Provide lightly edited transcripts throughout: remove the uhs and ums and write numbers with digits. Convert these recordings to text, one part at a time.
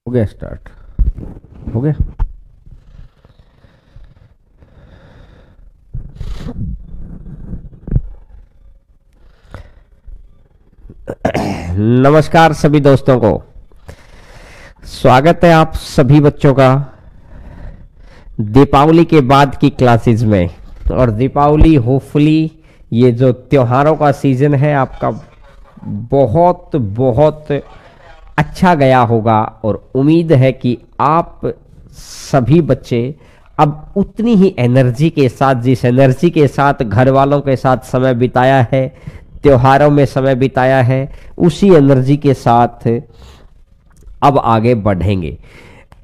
हो गया स्टार्ट। हो गया। नमस्कार सभी दोस्तों को। स्वागत है आप सभी बच्चों का दीपावली के बाद की क्लासेस में। और दीपावली होपफुली ये जो त्योहारों का सीजन है आपका बहुत बहुत अच्छा गया होगा। और उम्मीद है कि आप सभी बच्चे अब उतनी ही एनर्जी के साथ, जिस एनर्जी के साथ घर वालों के साथ समय बिताया है, त्योहारों में समय बिताया है, उसी एनर्जी के साथ अब आगे बढ़ेंगे।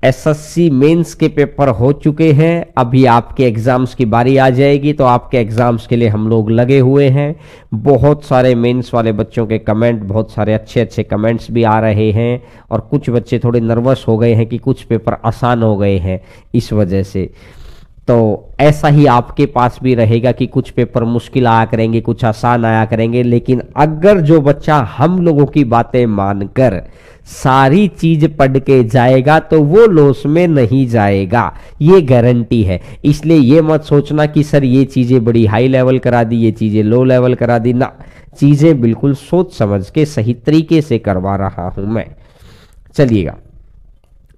एसएससी मेंस के पेपर हो चुके हैं, अभी आपके एग्जाम्स की बारी आ जाएगी, तो आपके एग्जाम्स के लिए हम लोग लगे हुए हैं। बहुत सारे मेंस वाले बच्चों के कमेंट, बहुत सारे अच्छे अच्छे कमेंट्स भी आ रहे हैं। और कुछ बच्चे थोड़े नर्वस हो गए हैं कि कुछ पेपर आसान हो गए हैं इस वजह से। तो ऐसा ही आपके पास भी रहेगा कि कुछ पेपर मुश्किल आया करेंगे, कुछ आसान आया करेंगे। लेकिन अगर जो बच्चा हम लोगों की बातें मानकर सारी चीज पढ़ के जाएगा तो वो लॉस में नहीं जाएगा, ये गारंटी है। इसलिए ये मत सोचना कि सर ये चीजें बड़ी हाई लेवल करा दी, ये चीजें लो लेवल करा दी ना। चीजें बिल्कुल सोच समझ के सही तरीके से करवा रहा हूं मैं। चलिएगा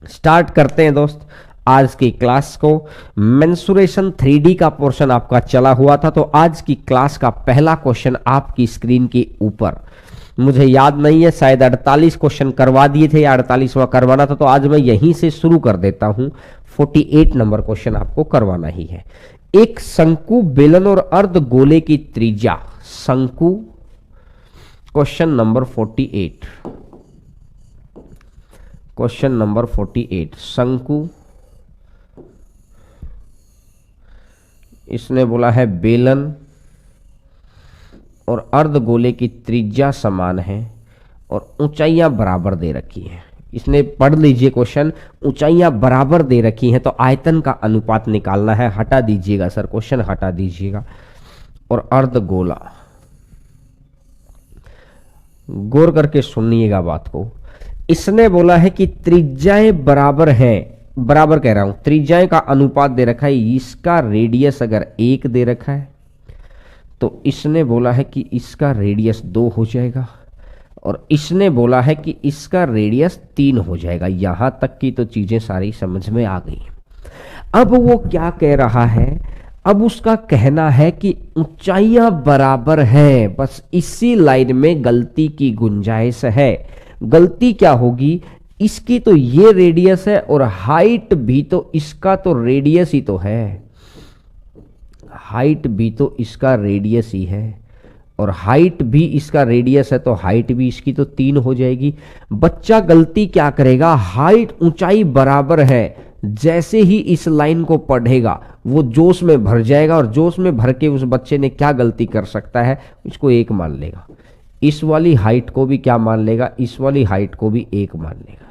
स्टार्ट करते हैं दोस्त आज की क्लास को। मेंसुरेशन 3D का पोर्शन आपका चला हुआ था, तो आज की क्लास का पहला क्वेश्चन आपकी स्क्रीन के ऊपर, मुझे याद नहीं है, शायद 48 क्वेश्चन करवा दिए थे या 48वां करवाना था, तो आज मैं यहीं से शुरू कर देता हूं। 48 नंबर क्वेश्चन आपको करवाना ही है। एक शंकु, बेलन और अर्ध गोले की त्रिज्या, शंकु, क्वेश्चन नंबर 48। क्वेश्चन नंबर 48 शंकु, इसने बोला है बेलन और अर्ध गोले की त्रिज्या समान है और ऊंचाइयां बराबर दे रखी हैं। इसने पढ़ लीजिए क्वेश्चन, ऊंचाइयां बराबर दे रखी हैं तो आयतन का अनुपात निकालना है। हटा दीजिएगा सर, क्वेश्चन हटा दीजिएगा। और अर्ध गोला, गौर करके सुनिएगा बात को। इसने बोला है कि त्रिज्याएं बराबर हैं, बराबर कह रहा हूं, त्रिज्याएं का अनुपात दे रखा है। इसका रेडियस अगर 1 दे रखा है तो इसने बोला है कि इसका रेडियस 2 हो जाएगा। और इसने बोला है कि इसका रेडियस 3 हो जाएगा। यहां तक की तो चीजें सारी समझ में आ गई। अब वो क्या कह रहा है, अब उसका कहना है कि ऊंचाइयां बराबर हैं, बस इसी लाइन में गलती की गुंजाइश है। गलती क्या होगी, इसकी तो ये रेडियस है और हाइट भी तो इसका तो रेडियस ही तो है, हाइट भी तो इसका रेडियस ही है। और हाइट भी इसका रेडियस है तो हाइट भी इसकी तो 3 हो जाएगी। बच्चा गलती क्या करेगा, हाइट ऊंचाई बराबर है, जैसे ही इस लाइन को पढ़ेगा वो जोश में भर जाएगा। और जोश में भर के उस बच्चे ने क्या गलती कर सकता है, इसको 1 मान लेगा। इस वाली हाइट को भी क्या मान लेगा, इस वाली हाइट को भी 1 मान लेगा।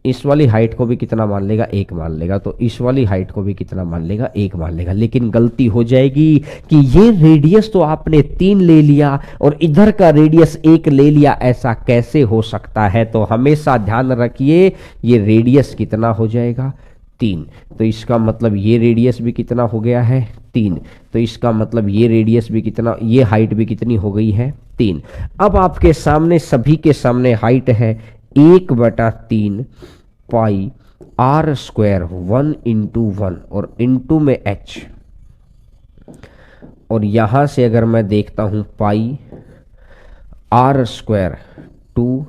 इस वाली हाइट को भी कितना मान लेगा, 1 मान लेगा। तो इस वाली हाइट को भी कितना मान लेगा, 1 मान लेगा। लेकिन गलती हो जाएगी कि ये रेडियस तो आपने 3 ले लिया और इधर का रेडियस 1 ले लिया, ऐसा कैसे हो सकता है। तो हमेशा ध्यान रखिए ये रेडियस कितना हो जाएगा, 3। तो इसका मतलब ये रेडियस भी कितना हो गया है, 3। तो इसका मतलब ये रेडियस भी कितना, ये हाइट भी कितनी हो गई है, 3। अब आपके सामने, सभी के सामने हाइट है 1/3 पाई आर स्क्वायर 1 इंटू 1 और इंटू में h। और यहां से अगर मैं देखता हूं पाई आर स्क्वायर 2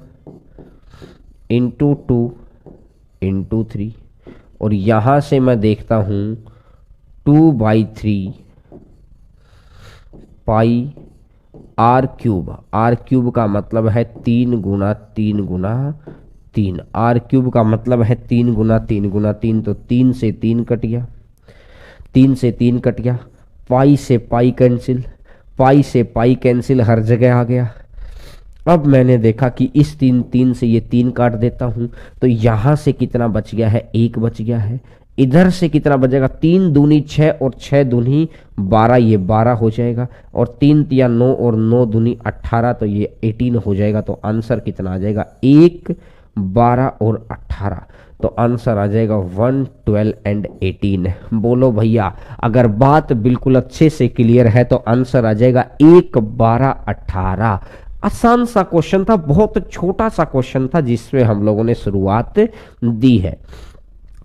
इंटू 2 इंटू 3। और यहां से मैं देखता हूं 2/3 पाई आर क्यूब। आर क्यूब का मतलब है 3 गुना 3 गुना 3। आर क्यूब का मतलब है 3 गुना 3 गुना 3, तो 3 से 3 कट गया, 3 से 3 कट गया। पाई से पाई कैंसिल, पाई से पाई कैंसिल, हर जगह आ गया। अब मैंने देखा कि इस 3 से ये 3 काट देता हूं तो यहां से कितना बच गया है, 1 बच गया है। इधर से कितना बचेगा, 3 दूनी 6 और 6 दूनी 12, ये 12 हो जाएगा। और 3 तिया 9 और 9 दूनी 18, तो ये 18 हो जाएगा। तो आंसर कितना आ जाएगा, 1 12 और 18, तो आंसर आ जाएगा 1, 12 एंड 18। बोलो भैया, अगर बात बिल्कुल अच्छे से क्लियर है तो आंसर आ जाएगा 1, 12, 18। आसान सा क्वेश्चन था, बहुत छोटा सा क्वेश्चन था जिसमें हम लोगों ने शुरुआत दी है।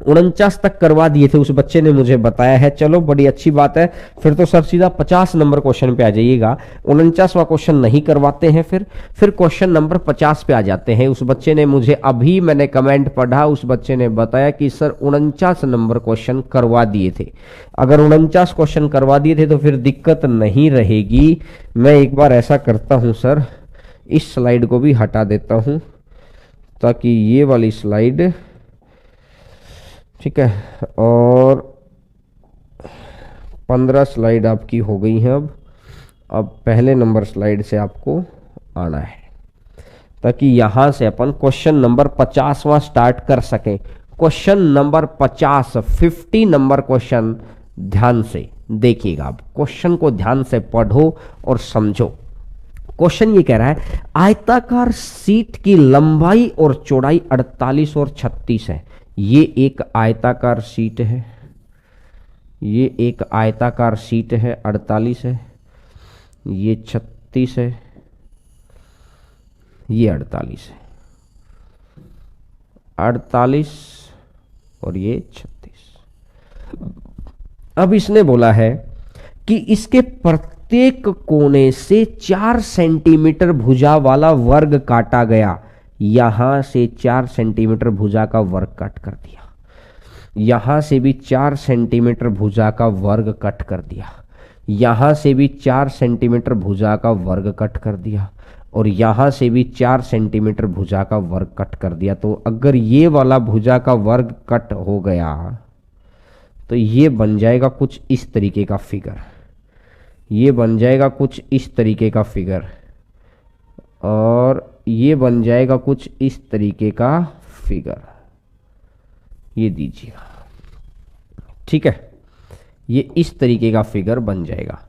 49 तक करवा दिए थे उस बच्चे ने मुझे बताया है। चलो बड़ी अच्छी बात है, फिर तो सर सीधा 50 नंबर क्वेश्चन पे आ जाइएगा। 49वां क्वेश्चन नहीं करवाते हैं, फिर क्वेश्चन नंबर 50 पे आ जाते हैं। उस बच्चे ने मुझे, अभी मैंने कमेंट पढ़ा, उस बच्चे ने बताया कि सर 49 नंबर क्वेश्चन करवा दिए थे। अगर 49 क्वेश्चन करवा दिए थे तो फिर दिक्कत नहीं रहेगी। मैं एक बार ऐसा करता हूं सर, इस स्लाइड को भी हटा देता हूं ताकि ये वाली स्लाइड, ठीक है, और 15 स्लाइड आपकी हो गई हैं। अब पहले नंबर स्लाइड से आपको आना है ताकि यहां से अपन क्वेश्चन नंबर 50वां स्टार्ट कर सकें। क्वेश्चन नंबर 50 नंबर क्वेश्चन ध्यान से देखिएगा। आप क्वेश्चन को ध्यान से पढ़ो और समझो। क्वेश्चन ये कह रहा है, आयताकार शीट की लंबाई और चौड़ाई 48 और 36 है। ये एक आयताकार शीट है, ये एक आयताकार शीट है, 48 है, ये 36 है, ये 48 है, 48 और ये 36। अब इसने बोला है कि इसके प्रत्येक कोने से 4 सेंटीमीटर भुजा वाला वर्ग काटा गया। यहां से 4 सेंटीमीटर भुजा का वर्ग कट कर दिया, यहां से भी 4 सेंटीमीटर भुजा का वर्ग कट कर दिया, यहां से भी 4 सेंटीमीटर भुजा का वर्ग कट कर दिया, और यहां से भी 4 सेंटीमीटर भुजा का वर्ग कट कर दिया। तो अगर ये वाला भुजा का वर्ग कट हो गया तो ये बन जाएगा कुछ इस तरीके का फिगर, ये बन जाएगा कुछ इस तरीके का फिगर, और ये बन जाएगा कुछ इस तरीके का फिगर। ये दीजिएगा, ठीक है, ये इस तरीके का फिगर बन जाएगा।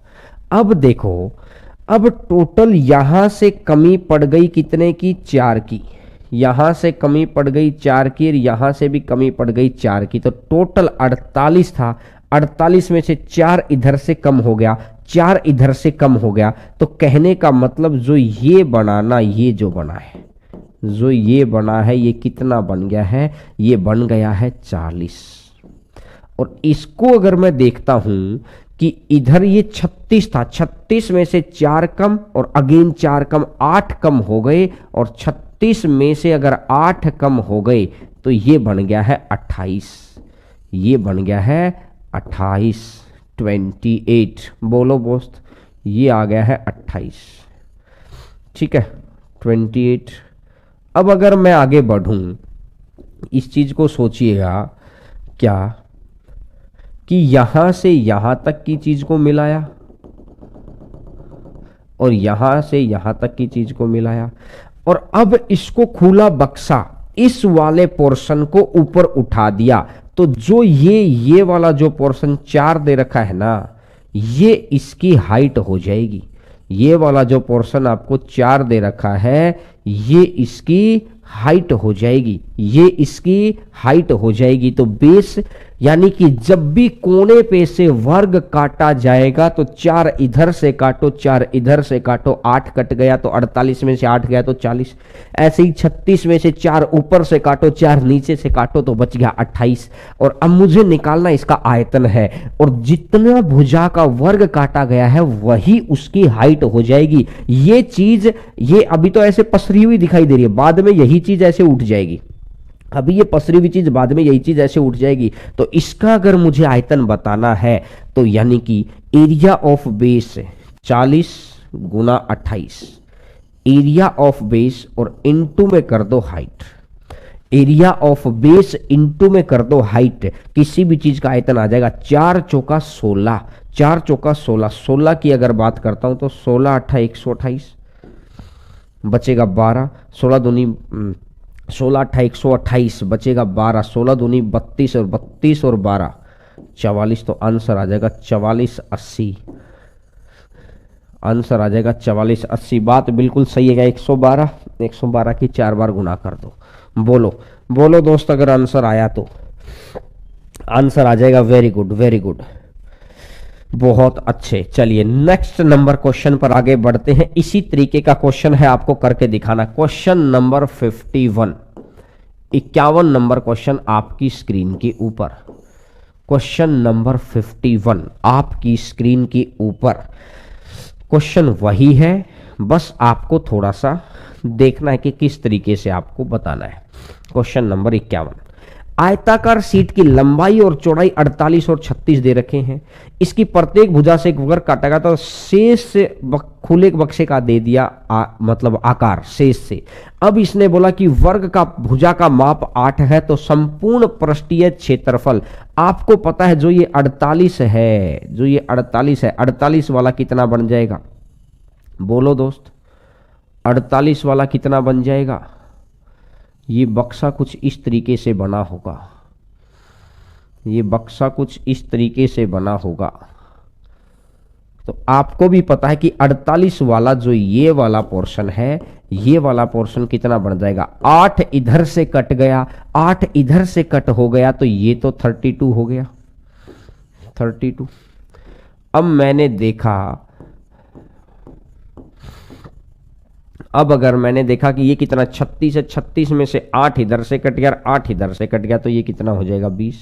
अब देखो, अब टोटल यहां से कमी पड़ गई कितने की? 4 की। यहां से कमी पड़ गई 4 की और यहां से भी कमी पड़ गई 4 की, तो टोटल 48 था। 48 में से 4 इधर से कम हो गया, 4 इधर से कम हो गया। तो कहने का मतलब जो ये बनाना, ये जो बना है, जो ये बना है, ये कितना बन गया है? ये बन गया है 40। और इसको अगर मैं देखता हूं कि इधर ये 36 था, 36 में से 4 कम और अगेन 4 कम, 8 कम हो गए, और 36 में से अगर 8 कम हो गए तो ये बन गया है 28। ये बन गया है 28, 28। बोलो दोस्त, ये आ गया है 28, ठीक है, 28। अब अगर मैं आगे बढ़ूं, इस चीज को सोचिएगा क्या कि यहां से यहां तक की चीज को मिलाया और यहां से यहां तक की चीज को मिलाया, और अब इसको खुला बक्सा इस वाले पोर्शन को ऊपर उठा दिया, तो जो ये वाला जो पोर्शन 4 दे रखा है ना, ये इसकी हाइट हो जाएगी। ये वाला जो पोर्शन आपको 4 दे रखा है, ये इसकी हाइट हो जाएगी, ये इसकी हाइट हो जाएगी। तो बेस यानी कि जब भी कोने पे से वर्ग काटा जाएगा तो 4 इधर से काटो, 4 इधर से काटो, 8 कट गया तो 48 में से 8 गया तो 40। ऐसे ही 36 में से 4 ऊपर से काटो, 4 नीचे से काटो तो बच गया 28। और अब मुझे निकालना इसका आयतन है, और जितना भुजा का वर्ग काटा गया है वही उसकी हाइट हो जाएगी। ये चीज, ये अभी तो ऐसे पसरी हुई दिखाई दे रही है, बाद में यही चीज ऐसे उठ जाएगी। अभी ये पसरी हुई चीज, बाद में यही चीज ऐसे उठ जाएगी। तो इसका अगर मुझे आयतन बताना है तो यानी कि area of base 40 Guna 28, area of base और इनटू में कर दो height, area of base into में कर दो हाइट, किसी भी चीज का आयतन आ जाएगा। 4 चौका 16, 4 चौका 16, 16 की अगर बात करता हूं तो 16 8 128, बचेगा 12, 16 दूनी 16 8 128, बचेगा 12, 16 दूनी 32 और 32 और 12 44। तो आंसर आ जाएगा 44 80। आंसर आ जाएगा 44 80। बात बिल्कुल सही है। 112 112 की 4 बार गुना कर दो। बोलो बोलो दोस्त, अगर आंसर आया तो आंसर आ जाएगा। वेरी गुड वेरी गुड, बहुत अच्छे। चलिए नेक्स्ट नंबर क्वेश्चन पर आगे बढ़ते हैं। इसी तरीके का क्वेश्चन है, आपको करके दिखाना। क्वेश्चन नंबर 51, 51 नंबर क्वेश्चन आपकी स्क्रीन के ऊपर। क्वेश्चन नंबर 51 आपकी स्क्रीन के ऊपर। क्वेश्चन वही है, बस आपको थोड़ा सा देखना है कि किस तरीके से आपको बताना है। क्वेश्चन नंबर 51, आयताकार सीट की लंबाई और चौड़ाई 48 और 36 दे रखे हैं। इसकी प्रत्येक भुजा से एक वर्ग काटा गया, तो शेष से खुले बक्से का दे दिया मतलब आकार शेष से। अब इसने बोला कि वर्ग का भुजा का माप 8 है, तो संपूर्ण पृष्ठीय क्षेत्रफल आपको पता है जो ये 48 है, जो ये 48 है, 48 वाला कितना बन जाएगा? बोलो दोस्त, 48 वाला कितना बन जाएगा? ये बक्सा कुछ इस तरीके से बना होगा, ये बक्सा कुछ इस तरीके से बना होगा। तो आपको भी पता है कि 48 वाला जो ये वाला पोर्शन है, ये वाला पोर्शन कितना बन जाएगा? 8 इधर से कट गया, 8 इधर से कट हो गया, तो ये तो 32 हो गया, 32। अब मैंने देखा, अब अगर मैंने देखा कि ये कितना 36 है, 36 में से 8 इधर से कट गया, 8 इधर से कट गया, तो ये कितना हो जाएगा? 20।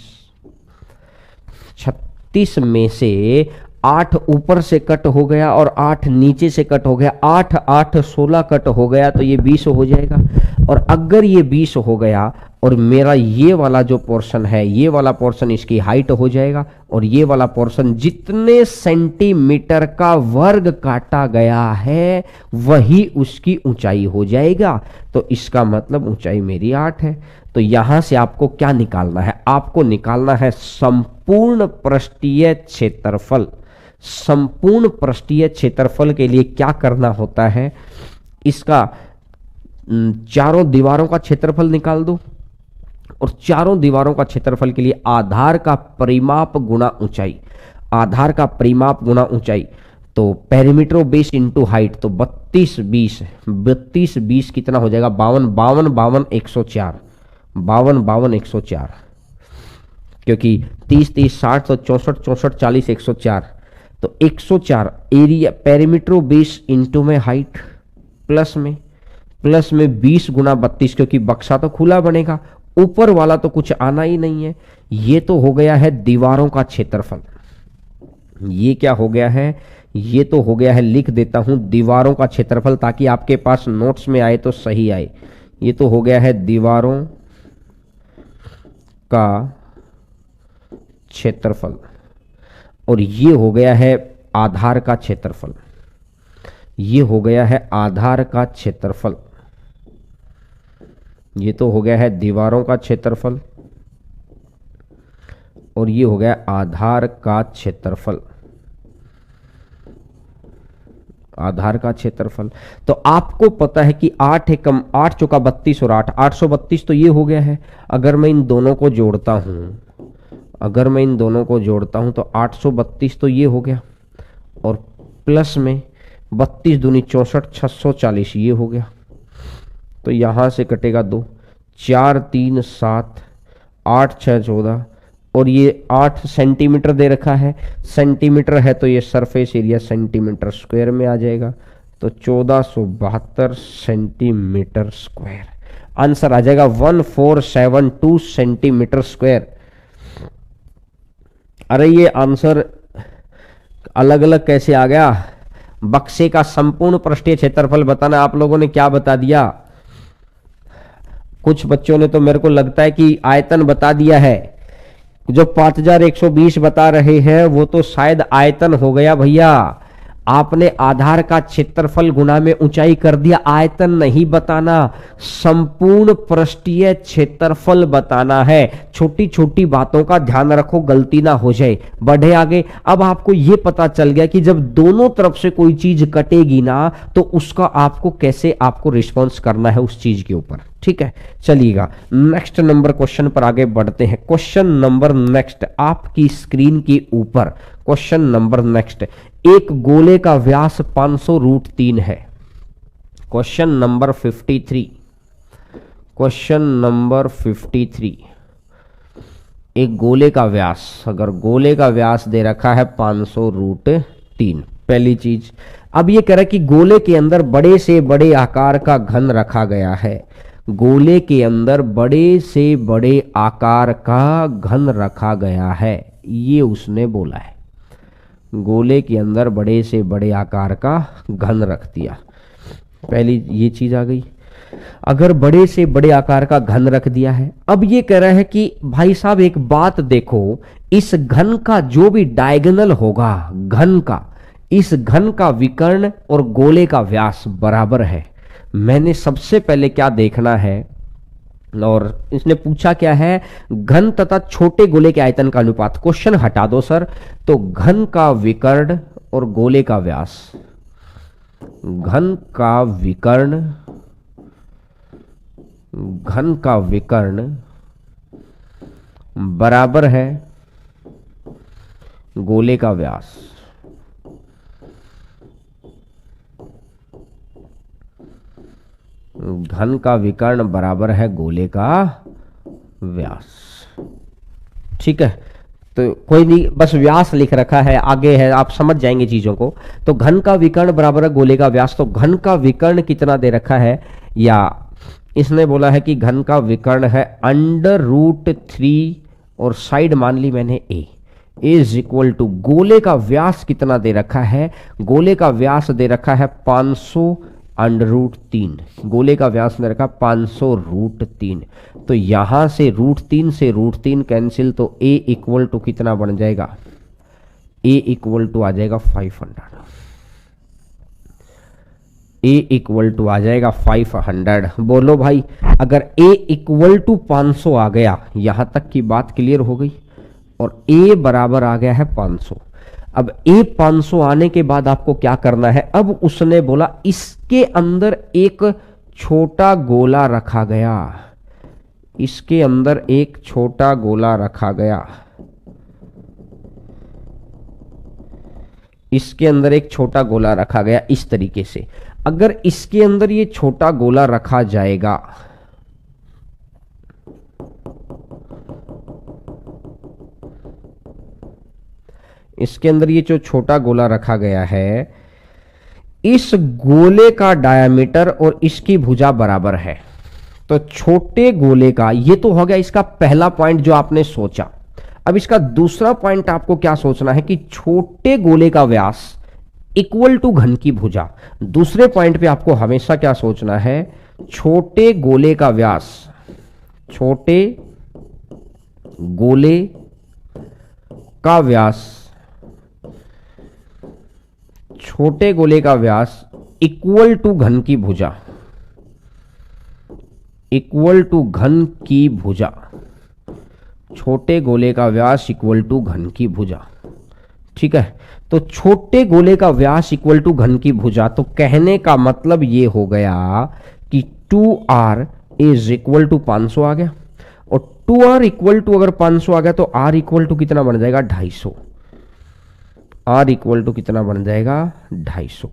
36 में से 8 ऊपर से कट हो गया और 8 नीचे से कट हो गया, 8 8 16 कट हो गया, तो ये 20 हो जाएगा। और अगर ये 20 हो गया और मेरा ये वाला जो पोर्शन है, ये वाला पोर्शन इसकी हाइट हो जाएगा, और ये वाला पोर्शन जितने सेंटीमीटर का वर्ग काटा गया है वही उसकी ऊंचाई हो जाएगा। तो इसका मतलब ऊंचाई मेरी 8 है। तो यहां से आपको क्या निकालना है? आपको निकालना है संपूर्ण पृष्ठीय क्षेत्रफल। संपूर्ण पृष्ठीय क्षेत्रफल के लिए क्या करना होता है? इसका चारों दीवारों का क्षेत्रफल निकाल दो, और चारों दीवारों का क्षेत्रफल के लिए आधार का परिमाप गुणा ऊंचाई, आधार का परिमाप गुणा ऊंचाई। तो पेरीमीटर बेस इनटू हाइट, तो 32 20, 32 20 कितना हो जाएगा? 52 52 52 104, 52 52 104, क्योंकि 30 30 60 तो 64 64 40 104, तो 104 एरिया पेरीमीटर बेस इनटू में हाइट, प्लस में 20 गुना 32, क्योंकि बक्सा तो खुला बनेगा, ऊपर वाला तो कुछ आना ही नहीं है। ये तो हो गया है दीवारों का क्षेत्रफल। ये क्या हो गया है? ये तो हो गया है, लिख देता हूं दीवारों का क्षेत्रफल, ताकि आपके पास नोट्स में आए तो सही आए। ये तो हो गया है दीवारों का क्षेत्रफल, और ये हो गया है आधार का क्षेत्रफल। ये हो गया है आधार का क्षेत्रफल। ये तो हो गया है दीवारों का क्षेत्रफल, और ये हो गया आधार का क्षेत्रफल, आधार का क्षेत्रफल। तो आपको पता है कि 8 एकम 8 चौका 32 और 8 832, तो ये हो गया है। अगर मैं इन दोनों को जोड़ता हूं, अगर मैं इन दोनों को जोड़ता हूं तो 832 तो ये हो गया, और प्लस में 32 दूनी 64 640 ये हो गया। तो यहां से कटेगा 2, 4 3 7 8 6 14, और ये 8 सेंटीमीटर दे रखा है, सेंटीमीटर है तो ये सरफेस एरिया सेंटीमीटर स्क्वायर में आ जाएगा, तो 1472 सेंटीमीटर स्क्वायर आंसर आ जाएगा। 1472 सेंटीमीटर स्क्वायर। अरे ये आंसर अलग अलग कैसे आ गया? बक्से का संपूर्ण पृष्ठीय क्षेत्रफल बताना, आप लोगों ने क्या बता दिया? कुछ बच्चों ने तो मेरे को लगता है कि आयतन बता दिया है। जो 5120 बता रहे हैं वो तो शायद आयतन हो गया भैया। आपने आधार का क्षेत्रफल गुना में ऊंचाई कर दिया, आयतन नहीं बताना, संपूर्ण पृष्ठीय क्षेत्रफल बताना है। छोटी छोटी बातों का ध्यान रखो, गलती ना हो जाए। बढ़े आगे। अब आपको यह पता चल गया कि जब दोनों तरफ से कोई चीज कटेगी ना, तो उसका आपको कैसे आपको रिस्पॉन्स करना है उस चीज के ऊपर। ठीक है, चलिएगा नेक्स्ट नंबर क्वेश्चन पर आगे बढ़ते हैं। क्वेश्चन नंबर नेक्स्ट आपकी स्क्रीन के ऊपर। क्वेश्चन नंबर नेक्स्ट, एक गोले का व्यास 500√3 है। क्वेश्चन नंबर 53, क्वेश्चन नंबर 53, एक गोले का व्यास, अगर गोले का व्यास दे रखा है 500√3, पहली चीज। अब ये कह रहा है कि गोले के अंदर बड़े से बड़े आकार का घन रखा गया है, गोले के अंदर बड़े से बड़े आकार का घन रखा गया है, ये उसने बोला है। गोले के अंदर बड़े से बड़े आकार का घन रख दिया, पहली ये चीज आ गई। अगर बड़े से बड़े आकार का घन रख दिया है, अब ये कह रहा है कि भाई साहब एक बात देखो, इस घन का जो भी डायगोनल होगा घन का, इस घन का विकर्ण और गोले का व्यास बराबर है। मैंने सबसे पहले क्या देखना है, और इसने पूछा क्या है, घन तथा छोटे गोले के आयतन का अनुपात। क्वेश्चन हटा दो सर, तो घन का विकर्ण और गोले का व्यास, घन का विकर्ण, घन का विकर्ण बराबर है गोले का व्यास। घन का विकर्ण बराबर है गोले का व्यास। ठीक है, तो कोई नहीं, बस व्यास लिख रखा है, आगे है, आप समझ जाएंगे चीजों को। तो घन का विकर्ण बराबर है गोले का व्यास, तो घन का विकर्ण कितना दे रखा है, या इसने बोला है कि घन का विकर्ण है √3 और साइड मान ली मैंने a इज इक्वल टू, गोले का व्यास कितना दे रखा है, गोले का व्यास दे रखा है 500√3, गोले का व्यास दे रखा 500√3। तो यहां से √3 से √3 कैंसिल, तो a इक्वल टू कितना बन जाएगा, a इक्वल टू आ जाएगा 500, a इक्वल टू आ जाएगा 500। बोलो भाई, अगर a इक्वल टू 500 आ गया, यहां तक की बात क्लियर हो गई, और a बराबर आ गया है 500। अब a 500 आने के बाद आपको क्या करना है, अब उसने बोला इसके अंदर एक छोटा गोला रखा गया, इसके अंदर एक छोटा गोला रखा गया, इसके अंदर एक छोटा गोला रखा गया इस तरीके से। अगर इसके अंदर ये छोटा गोला रखा जाएगा, इसके अंदर ये जो छोटा गोला रखा गया है, इस गोले का डायामीटर और इसकी भुजा बराबर है। तो छोटे गोले का, ये तो हो गया इसका पहला पॉइंट जो आपने सोचा। अब इसका दूसरा पॉइंट आपको क्या सोचना है कि छोटे गोले का व्यास इक्वल टू घन की भुजा। दूसरे पॉइंट पे आपको हमेशा क्या सोचना है, छोटे गोले का व्यास, छोटे गोले का व्यास, छोटे गोले का व्यास इक्वल टू घन की भुजा, इक्वल टू घन की भुजा, छोटे गोले का व्यास इक्वल टू घन की भुजा। ठीक है, तो छोटे गोले का व्यास इक्वल टू घन की भुजा, तो कहने का मतलब ये हो गया कि 2r इज इक्वल टू 500 आ गया, और 2r इक्वल टू अगर 500 आ गया तो r इक्वल टू कितना बन जाएगा 250, r इक्वल टू कितना बन जाएगा 250,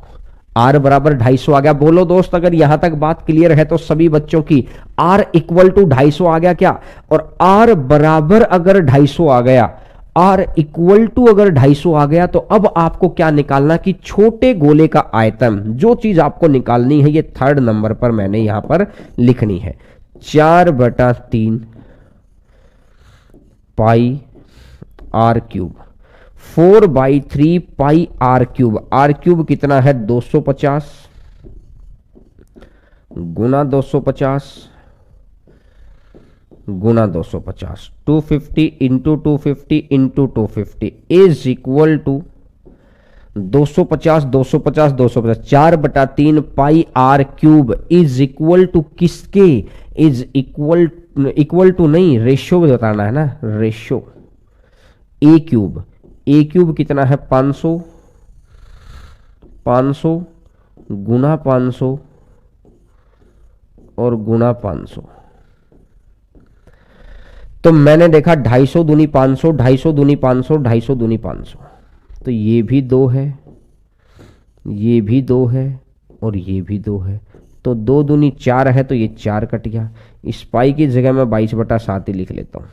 r बराबर 250 आ गया। बोलो दोस्त, अगर यहां तक बात क्लियर है तो सभी बच्चों की, r इक्वल टू 250 आ गया क्या, और r बराबर अगर 250 आ गया, r इक्वल टू अगर 250 आ गया, तो अब आपको क्या निकालना कि छोटे गोले का आयतन, जो चीज आपको निकालनी है ये थर्ड नंबर पर मैंने यहां पर लिखनी है, 4/3 pi r cube, 4/3 pi r cube. r cube कितना है 250 गुना 250 गुना 250, 250 into 250 into 250 is equal to 250 250 250, 4/3 pi r cube is equal to किसके, इज इक्वल टू नहीं, रेशियो बताना है ना, ratio a cube, a cube कितना है 500, 500 गुना 500 और गुना 500। तो मैंने देखा 250 दूनी 500, 250 दूनी 500, 250 दूनी 500, तो ये भी 2 है, ये भी 2 है और ये भी 2 है, तो 2 दूनी 4 है, तो ये 4 कट गया। इस पाई की जगह मैं 22/7 ही लिख लेता हूँ।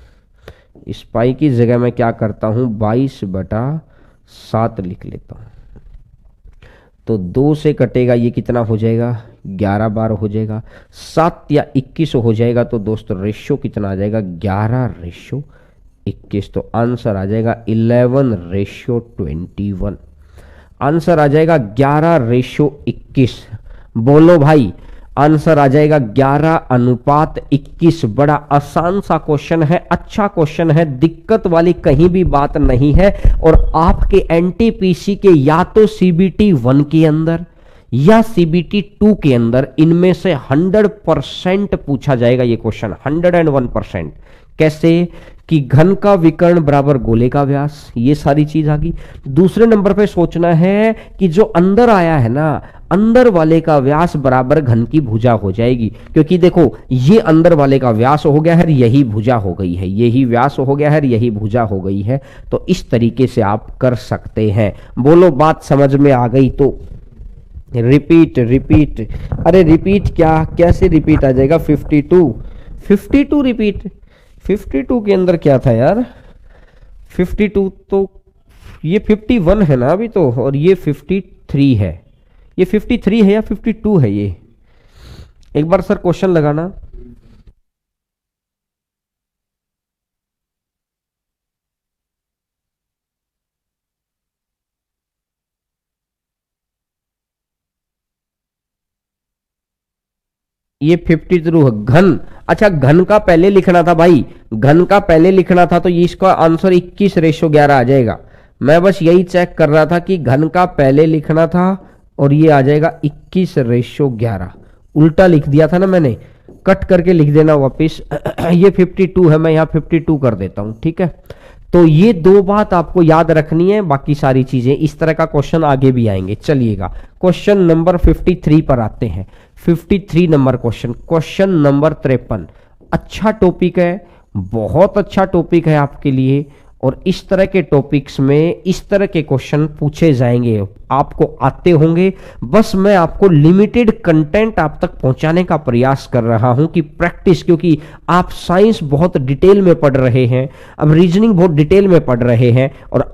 इस पाई की जगह मैं क्या करता हूँ, 22/7 लिख लेता हूँ। तो 2 से कटेगा, ये कितना हो जाएगा, 11 बार हो जाएगा। 7 या 21 हो जाएगा, तो दोस्तों रेशियो कितना आ जाएगा, 11/21। तो आंसर आ जाएगा 11/21। आंसर आ जाएगा 11/21। बोलो भाई, आंसर आ जाएगा 11:21। बड़ा आसान सा क्वेश्चन है, अच्छा क्वेश्चन है, दिक्कत वाली कहीं भी बात नहीं है। और आपके एनटीपीसी के या तो सीबीटी 1 के अंदर या सीबीटी 2 के अंदर इनमें से 100% पूछा जाएगा ये क्वेश्चन, 101%। कैसे कि घन का विकर्ण बराबर गोले का व्यास, ये सारी चीज आ गई। दूसरे नंबर पे सोचना है कि जो अंदर आया है ना, अंदर वाले का व्यास बराबर घन की भुजा हो जाएगी, क्योंकि देखो ये अंदर वाले का व्यास हो गया है, यही भुजा हो गई है, यही व्यास हो गया है, यही भुजा हो गई है। तो इस तरीके से आप कर सकते हैं। बोलो बात समझ में आ गई तो रिपीट रिपीट। अरे रिपीट क्या, कैसे रिपीट आ जाएगा, 52 रिपीट। 52 के अंदर क्या था यार, 52 तो ये 51 है ना अभी तो, और ये 53 है। ये 53 है या 52 है, ये एक बार सर क्वेश्चन लगाना। ये 52 है घन। अच्छा घन का पहले लिखना था भाई, घन का पहले लिखना था, तो ये इसका आंसर 21/11 आ जाएगा। मैं बस यही चेक कर रहा था कि घन का पहले लिखना था और ये आ जाएगा 21/11। उल्टा लिख दिया था ना मैंने, कट करके लिख देना वापिस। ये 52 है, मैं यहाँ 52 कर देता हूँ, ठीक है। तो ये 2 बात आपको याद रखनी है, बाकी सारी चीजें इस तरह का क्वेश्चन आगे भी आएंगे। चलिएगा क्वेश्चन नंबर 53 पर आते हैं। 53 नंबर क्वेश्चन, क्वेश्चन नंबर 53। अच्छा टॉपिक है, बहुत अच्छा टॉपिक है आपके लिए, और इस तरह के टॉपिक्स में इस तरह के क्वेश्चन पूछे जाएंगे, आपको आते होंगे। बस मैं आपको लिमिटेड कंटेंट आप तक पहुंचाने का प्रयास कर रहा हूं कि प्रैक्टिस, क्योंकि आप साइंस बहुत डिटेल में पढ़ रहे हैं, अब रीजनिंग बहुत डिटेल में पढ़ रहे हैं, और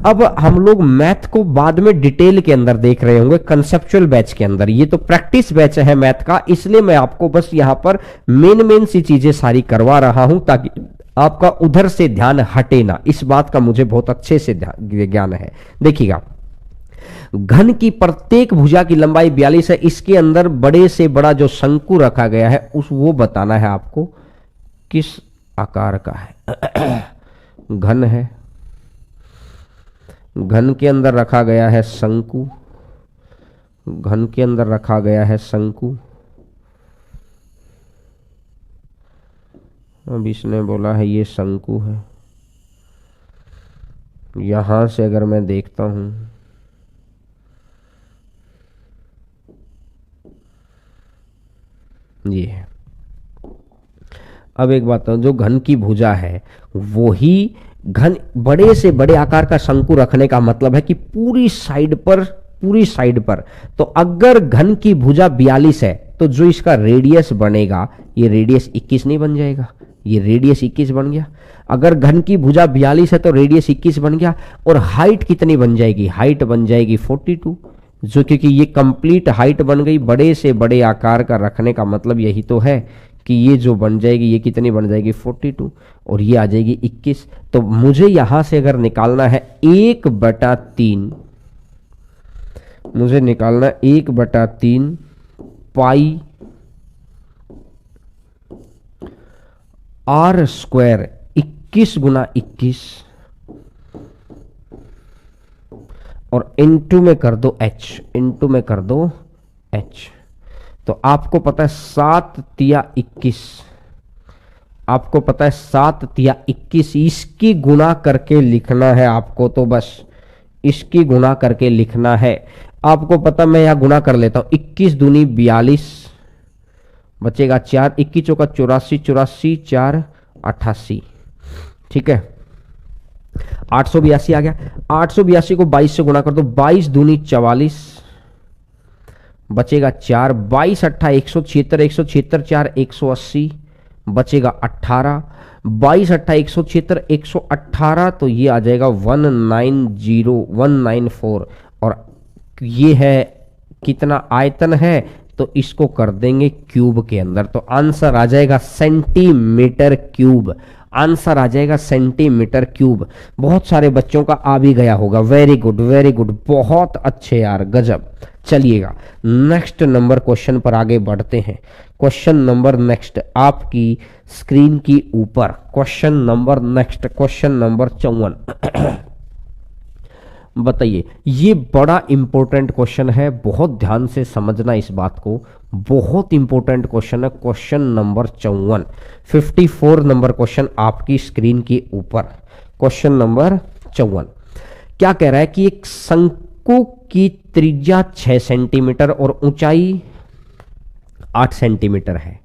अब हम लोग मैथ को बाद में डिटेल के अंदर देख रहे होंगे, कंसेप्चुअल बैच के अंदर। ये तो प्रैक्टिस बैच है मैथ का, इसलिए मैं आपको बस यहां पर मेन सी चीजें सारी करवा रहा हूं ताकि आपका उधर से ध्यान हटे ना। इस बात का मुझे बहुत अच्छे से ज्ञान है। देखिएगा, घन की प्रत्येक भुजा की लंबाई 42 है, इसके अंदर बड़े से बड़ा जो शंकु रखा गया है उस वो बताना है आपको किस आकार का है। घन है, घन के अंदर रखा गया है शंकु, घन के अंदर रखा गया है शंकु। अब इसने बोला है ये शंकु है। यहां से अगर मैं देखता हूं, ये है। अब एक बात है, जो घन की भुजा है वो ही घन, बड़े से बड़े आकार का शंकु रखने का मतलब है कि पूरी साइड पर। तो अगर घन की भुजा 42 है तो जो इसका रेडियस बनेगा, ये रेडियस 21 नहीं बन जाएगा, ये रेडियस 21 बन गया। अगर घन की भुजा 42 है तो रेडियस 21 बन गया, और हाइट कितनी बन जाएगी, हाइट बन जाएगी 42, जो क्योंकि ये कंप्लीट हाइट बन गई। बड़े से बड़े आकार का रखने का मतलब यही तो है कि ये जो बन जाएगी, ये कितनी बन जाएगी 42, और ये आ जाएगी 21। तो मुझे यहां से अगर निकालना है 1/3, मुझे निकालना 1/3 पाई r स्क्वायर 21 × 21 और इनटू में कर दो h, इनटू में कर दो h। तो आपको पता है 7 तिया 21, आपको पता है 7 तिया 21, इसकी गुणा करके लिखना है आपको। तो बस इसकी गुणा करके लिखना है आपको। पता मैं यहां गुणा कर लेता हूं, 21 दूनी 42, बचेगा 4, 21 चौका 84, 84 4 88, ठीक है। 882 आ गया। 882 को 22 से गुणा कर दो, 22 दूनी 44, बचेगा 4, 22 अट्ठा 176, 176 4 180, बचेगा 18, 22 अट्ठा 176, 118, तो ये आ जाएगा 190194। और ये है कितना आयतन है, तो इसको कर देंगे क्यूब के अंदर, तो आंसर आ जाएगा सेंटीमीटर क्यूब। आंसर आ जाएगा सेंटीमीटर क्यूब। बहुत सारे बच्चों का आ भी गया होगा। वेरी गुड वेरी गुड, बहुत अच्छे यार, गजब। चलिएगा नेक्स्ट नंबर क्वेश्चन पर आगे बढ़ते हैं। क्वेश्चन नंबर नेक्स्ट आपकी स्क्रीन की ऊपर, question number next, question number 54। बताइए, ये बड़ा इंपॉर्टेंट क्वेश्चन है, बहुत ध्यान से समझना इस बात को, बहुत इंपॉर्टेंट क्वेश्चन है। क्वेश्चन नंबर 54, 54 नंबर क्वेश्चन आपकी स्क्रीन के ऊपर। क्वेश्चन नंबर 54 क्या कह रहा है कि एक शंकु की त्रिज्या 6 सेंटीमीटर और ऊंचाई 8 सेंटीमीटर है।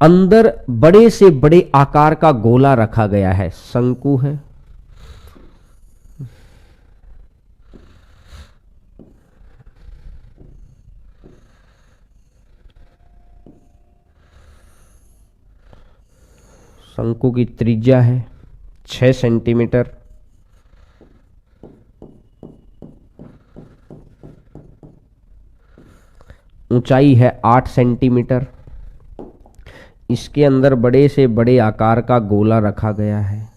अंदर बड़े से बड़े आकार का गोला रखा गया है। शंकु है, शंकु की त्रिज्या है 6 सेंटीमीटर, ऊंचाई है 8 सेंटीमीटर। इसके अंदर बड़े से बड़े आकार का गोला रखा गया है।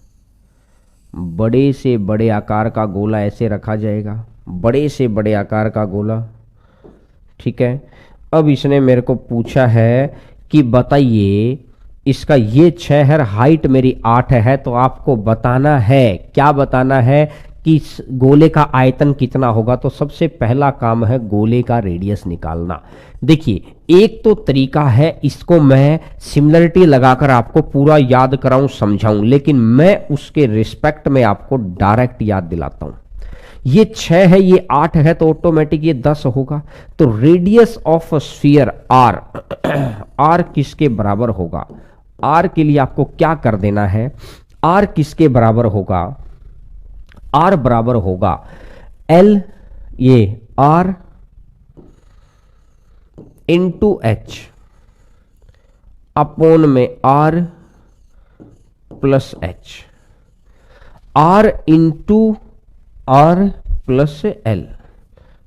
बड़े से बड़े आकार का गोला ऐसे रखा जाएगा, बड़े से बड़े आकार का गोला, ठीक है। अब इसने मेरे को पूछा है कि बताइए, इसका ये 6 है, हाइट मेरी 8 है, तो आपको बताना है, क्या बताना है कि इस गोले का आयतन कितना होगा। तो सबसे पहला काम है गोले का रेडियस निकालना। देखिए, एक तो तरीका है, इसको मैं सिमिलरिटी लगाकर आपको पूरा याद कराऊं, समझाऊं, लेकिन मैं उसके रिस्पेक्ट में आपको डायरेक्ट याद दिलाता हूं। ये 6 है, ये 8 है, तो ऑटोमेटिक ये 10 होगा। तो radius of sphere r, r किसके बराबर होगा। आर के लिए आपको क्या कर देना है, आर किसके बराबर होगा, आर बराबर होगा एल, ये आर इंटू एच अपोन में r plus h, r into r plus l.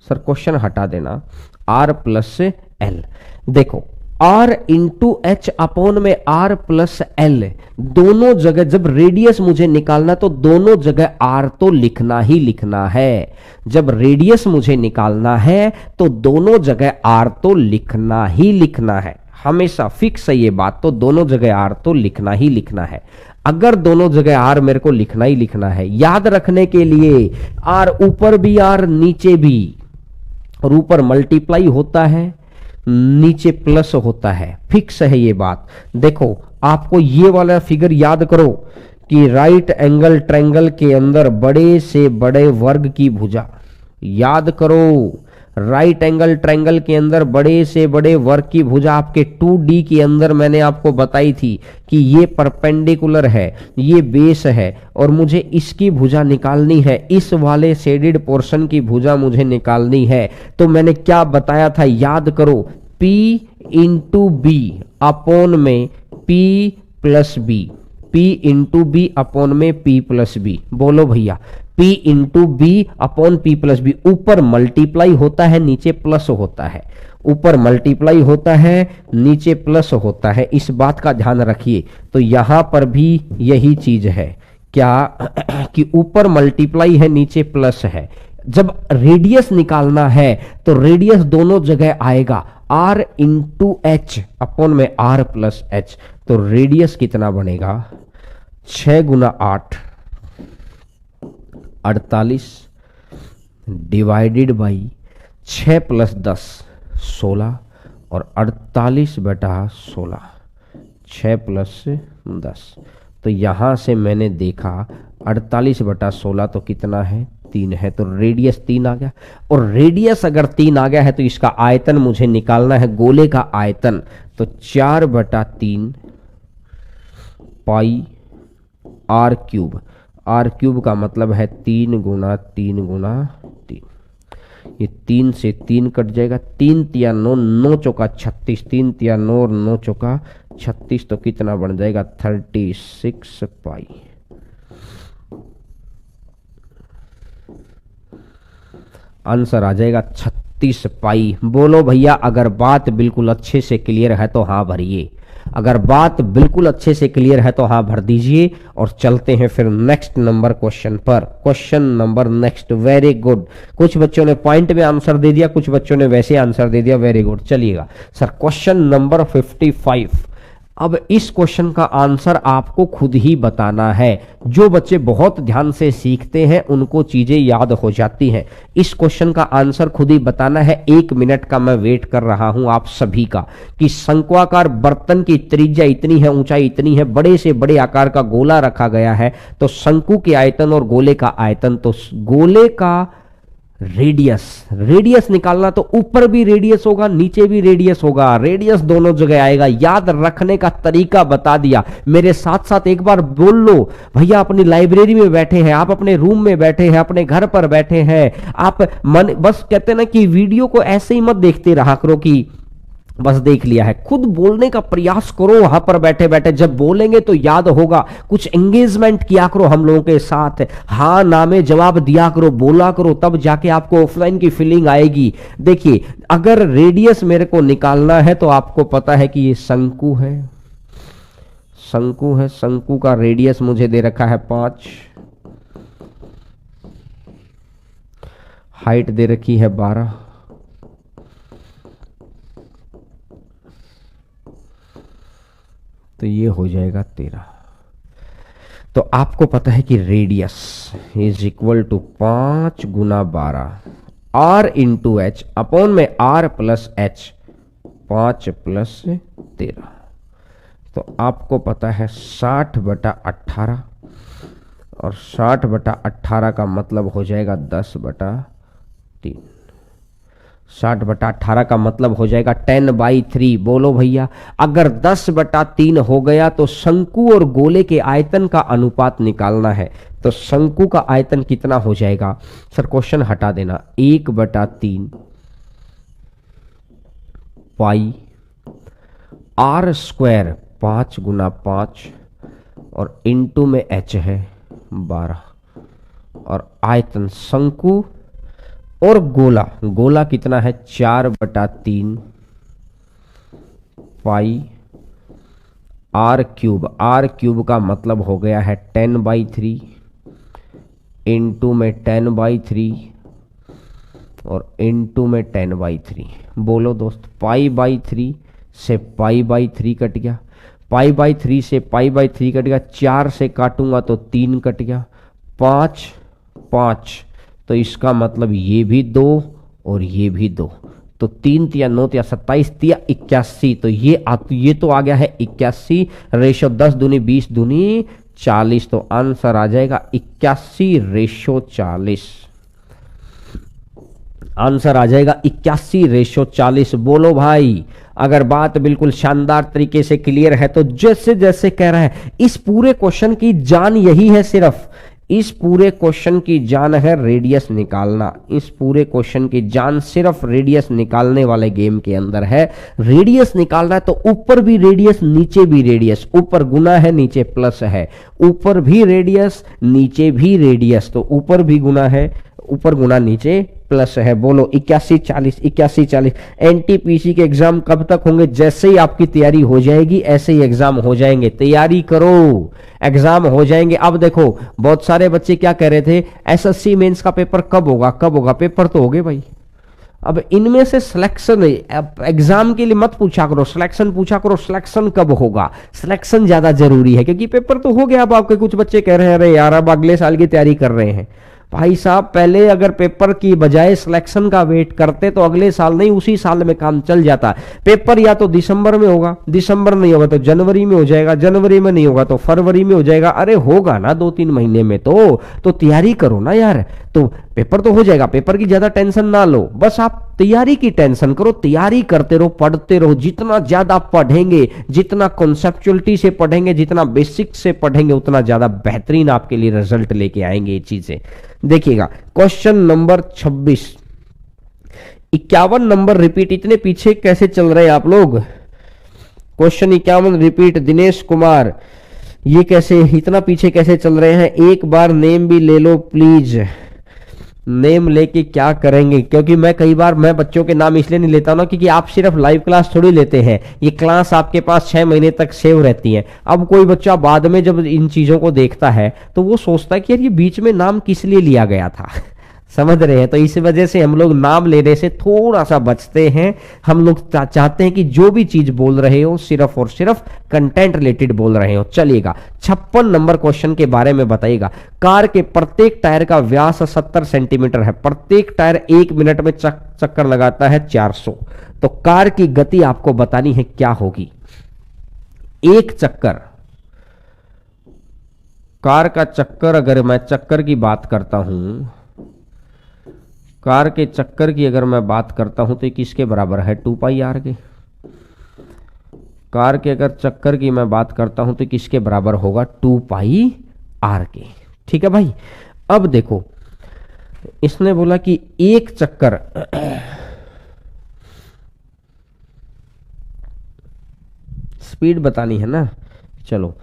Sir question हटा देना, आर प्लस एल। देखो, आर इंटू एच अपोन में आर प्लस एल, दोनों जगह जब रेडियस मुझे निकालना तो दोनों जगह आर तो लिखना ही लिखना है। जब रेडियस मुझे निकालना है तो दोनों जगह आर तो लिखना ही लिखना है, हमेशा फिक्स है ये बात, तो दोनों जगह आर तो लिखना ही लिखना है। अगर दोनों जगह आर मेरे को लिखना ही लिखना है, याद रखने के लिए आर ऊपर भी आर नीचे भी, और ऊपर मल्टीप्लाई होता है नीचे प्लस होता है, फिक्स है ये बात। देखो, आपको ये वाला फिगर याद करो कि राइट एंगल ट्रायंगल के अंदर बड़े से बड़े वर्ग की भुजा, याद करो, राइट एंगल ट्रायंगल के अंदर बड़े से बड़े वर्ग की भुजा आपके 2D के अंदर मैंने आपको बताई थी कि ये परपेंडिकुलर है, ये बेस है, और मुझे इसकी भुजा निकालनी है, इस वाले शेडेड पोर्शन की भुजा मुझे निकालनी है। तो मैंने क्या बताया था, याद करो, P इंटू बी अपोन में P plus b, P into b upon में P प्लस बी। बोलो भैया, P into b upon P plus b. ऊपर मल्टीप्लाई होता है, नीचे प्लस होता है, ऊपर मल्टीप्लाई होता है, नीचे प्लस होता है, इस बात का ध्यान रखिए। तो यहां पर भी यही चीज है, क्या कि ऊपर मल्टीप्लाई है, नीचे प्लस है। जब रेडियस निकालना है तो रेडियस दोनों जगह आएगा, आर इंटू एच अपॉन में आर प्लस एच। तो रेडियस कितना बनेगा, 6 गुना 8 48 डिवाइडेड बाई 6 प्लस 10 16, और 48 बटा 16, 6 प्लस 10। तो यहां से मैंने देखा 48 बटा 16 तो कितना है, 3 है, तो रेडियस 3 आ गया। और रेडियस अगर 3 आ गया है तो इसका आयतन मुझे निकालना है, गोले का आयतन। तो 4 बटा 3 पाई आर क्यूब। आर क्यूब का मतलब है 3 गुना 3 गुना 3। ये 3 से 3 कट जाएगा, 3 तिया 9, 9 चौका 36, 3 तिया 9 और 9 चौका 36, तो कितना बन जाएगा 36 पाई। आंसर आ जाएगा 36 पाई। बोलो भैया, अगर बात बिल्कुल अच्छे से क्लियर है तो हाँ भरिए, अगर बात बिल्कुल अच्छे से क्लियर है तो हाँ भर दीजिए। और चलते हैं फिर नेक्स्ट नंबर क्वेश्चन पर। Question number next, very good. कुछ बच्चों ने पॉइंट में आंसर दे दिया, कुछ बच्चों ने वैसे आंसर दे दिया, वेरी गुड। चलिएगा सर, क्वेश्चन नंबर 55। अब इस क्वेश्चन का आंसर आपको खुद ही बताना है। जो बच्चे बहुत ध्यान से सीखते हैं उनको चीजें याद हो जाती हैं। इस क्वेश्चन का आंसर खुद ही बताना है। 1 मिनट का मैं वेट कर रहा हूं आप सभी का, कि शंक्वाकार बर्तन की त्रिज्या इतनी है, ऊंचाई इतनी है, बड़े से बड़े आकार का गोला रखा गया है, तो शंकु के आयतन और गोले का आयतन, तो गोले का रेडियस निकालना, तो ऊपर भी रेडियस होगा, नीचे भी रेडियस होगा, रेडियस दोनों जगह आएगा। याद रखने का तरीका बता दिया। मेरे साथ साथ एक बार बोल लो भैया, अपनी लाइब्रेरी में बैठे हैं आप, अपने रूम में बैठे हैं, अपने घर पर बैठे हैं आप, मन बस कहते ना कि वीडियो को ऐसे ही मत देखते रहा करो कि बस देख लिया है। खुद बोलने का प्रयास करो वहां पर बैठे बैठे, जब बोलेंगे तो याद होगा। कुछ एंगेजमेंट किया करो हम लोगों के साथ, हाँ ना में जवाब दिया करो, बोला करो, तब जाके आपको ऑफलाइन की फीलिंग आएगी। देखिए, अगर रेडियस मेरे को निकालना है तो आपको पता है कि ये शंकु है, शंकु है, शंकु का रेडियस मुझे दे रखा है 5, हाइट दे रखी है 12, तो ये हो जाएगा 13। तो आपको पता है कि रेडियस इज इक्वल टू 5 गुना 12 आर इंटू एच, अपॉन में आर प्लस एच, 5 प्लस 13। तो आपको पता है 60/18, और 60/18 का मतलब हो जाएगा 10/3। 60/18 का मतलब हो जाएगा 10/3। बोलो भैया, अगर 10/3 हो गया तो शंकु और गोले के आयतन का अनुपात निकालना है। तो शंकु का आयतन कितना हो जाएगा? सर क्वेश्चन हटा देना, 1/3 पाई आर स्क्वायर, 5 गुना 5, और इंटू में एच है 12, और आयतन शंकु और गोला, गोला कितना है 4/3 पाई आर क्यूब, आर क्यूब का मतलब हो गया है 10/3 इंटू में 10/3 और इंटू में 10/3। बोलो दोस्त, पाई/3 से पाई/3 कट गया, पाई/3 से पाई/3 कट गया, 4 से काटूंगा तो 3 कट गया, 5 5, तो इसका मतलब ये भी 2 और ये भी 2, तो 3 तिया 9 तिया 27 तिया 81, तो ये तो आ गया है 81। रेशो 10 दूनी 20 दूनी 40, तो आंसर आ जाएगा 81/40। आंसर आ जाएगा 81/40। बोलो भाई, अगर बात बिल्कुल शानदार तरीके से क्लियर है तो जैसे जैसे कह रहा है, इस पूरे क्वेश्चन की जान यही है, सिर्फ इस पूरे क्वेश्चन की जान है रेडियस निकालना। इस पूरे क्वेश्चन की जान सिर्फ रेडियस निकालने वाले गेम के अंदर है। रेडियस निकालना है तो ऊपर भी रेडियस नीचे भी रेडियस, ऊपर गुना है नीचे प्लस है, ऊपर भी रेडियस नीचे भी रेडियस, तो ऊपर भी गुना है, ऊपर गुना नीचे प्लस है। बोलो 81/40, 81/40। एनटीपीसी के एग्जाम कब तक होंगे? जैसे ही आपकी तैयारी हो जाएगी ऐसे ही एग्जाम हो जाएंगे। तैयारी करो, एग्जाम हो जाएंगे। अब देखो, बहुत सारे बच्चे क्या कह रहे थे, एसएससी मेंस का पेपर कब होगा, कब होगा? पेपर तो हो गए भाई। अब इनमें से सिलेक्शन, एग्जाम के लिए मत पूछा करो, सिलेक्शन पूछा करो। सिलेक्शन कब होगा? सिलेक्शन ज्यादा जरूरी है, क्योंकि पेपर तो हो गया। अब आपके कुछ बच्चे कह रहे हैं अरे यार अब अगले साल की तैयारी कर रहे हैं। भाई साहब, पहले अगर पेपर की बजाय सिलेक्शन का वेट करते तो अगले साल नहीं उसी साल में काम चल जाता। पेपर या तो दिसंबर में होगा, दिसंबर नहीं होगा तो जनवरी में हो जाएगा, जनवरी में नहीं होगा तो फरवरी में हो जाएगा। अरे होगा ना 2-3 महीने में, तो तैयारी करो ना यार। तो पेपर तो हो जाएगा, पेपर की ज्यादा टेंशन ना लो, बस आप तैयारी की टेंशन करो, तैयारी करते रहो, पढ़ते रहो। जितना ज्यादा पढ़ेंगे, जितना कॉन्सेप्चुअलिटी से पढ़ेंगे, जितना बेसिक से पढ़ेंगे, उतना ज्यादा बेहतरीन आपके लिए रिजल्ट लेके आएंगे ये चीजें। देखिएगा क्वेश्चन नंबर 26, 51 नंबर रिपीट। इतने पीछे कैसे चल रहे हैं आप लोग? क्वेश्चन 51 रिपीट, दिनेश कुमार, ये कैसे इतना पीछे कैसे चल रहे हैं? एक बार नेम भी ले लो प्लीज। नेम लेके क्या करेंगे? क्योंकि मैं कई बार मैं बच्चों के नाम इसलिए नहीं लेता ना, क्योंकि आप सिर्फ लाइव क्लास थोड़ी लेते हैं, ये क्लास आपके पास 6 महीने तक सेव रहती है। अब कोई बच्चा बाद में जब इन चीजों को देखता है तो वो सोचता है कि यार ये बीच में नाम किस लिए लिया गया था। समझ रहे हैं? तो इस वजह से हम लोग नाम लेने से थोड़ा सा बचते हैं। हम लोग चाहते हैं कि जो भी चीज बोल रहे हो सिर्फ और सिर्फ कंटेंट रिलेटेड बोल रहे हो। चलिएगा 56 नंबर क्वेश्चन के बारे में बताइएगा। कार के प्रत्येक टायर का व्यास 70 सेंटीमीटर है, प्रत्येक टायर 1 मिनट में चक्कर लगाता है 400, तो कार की गति आपको बतानी है क्या होगी? एक चक्कर, कार का चक्कर, अगर मैं चक्कर की बात करता हूं, कार के चक्कर की अगर मैं बात करता हूं तो ये किसके बराबर है? 2 पाई आर के। कार के अगर चक्कर की मैं बात करता हूं तो किसके बराबर होगा? 2 पाई आर के। ठीक है भाई। अब देखो इसने बोला कि एक चक्कर स्पीड बतानी है ना। चलो,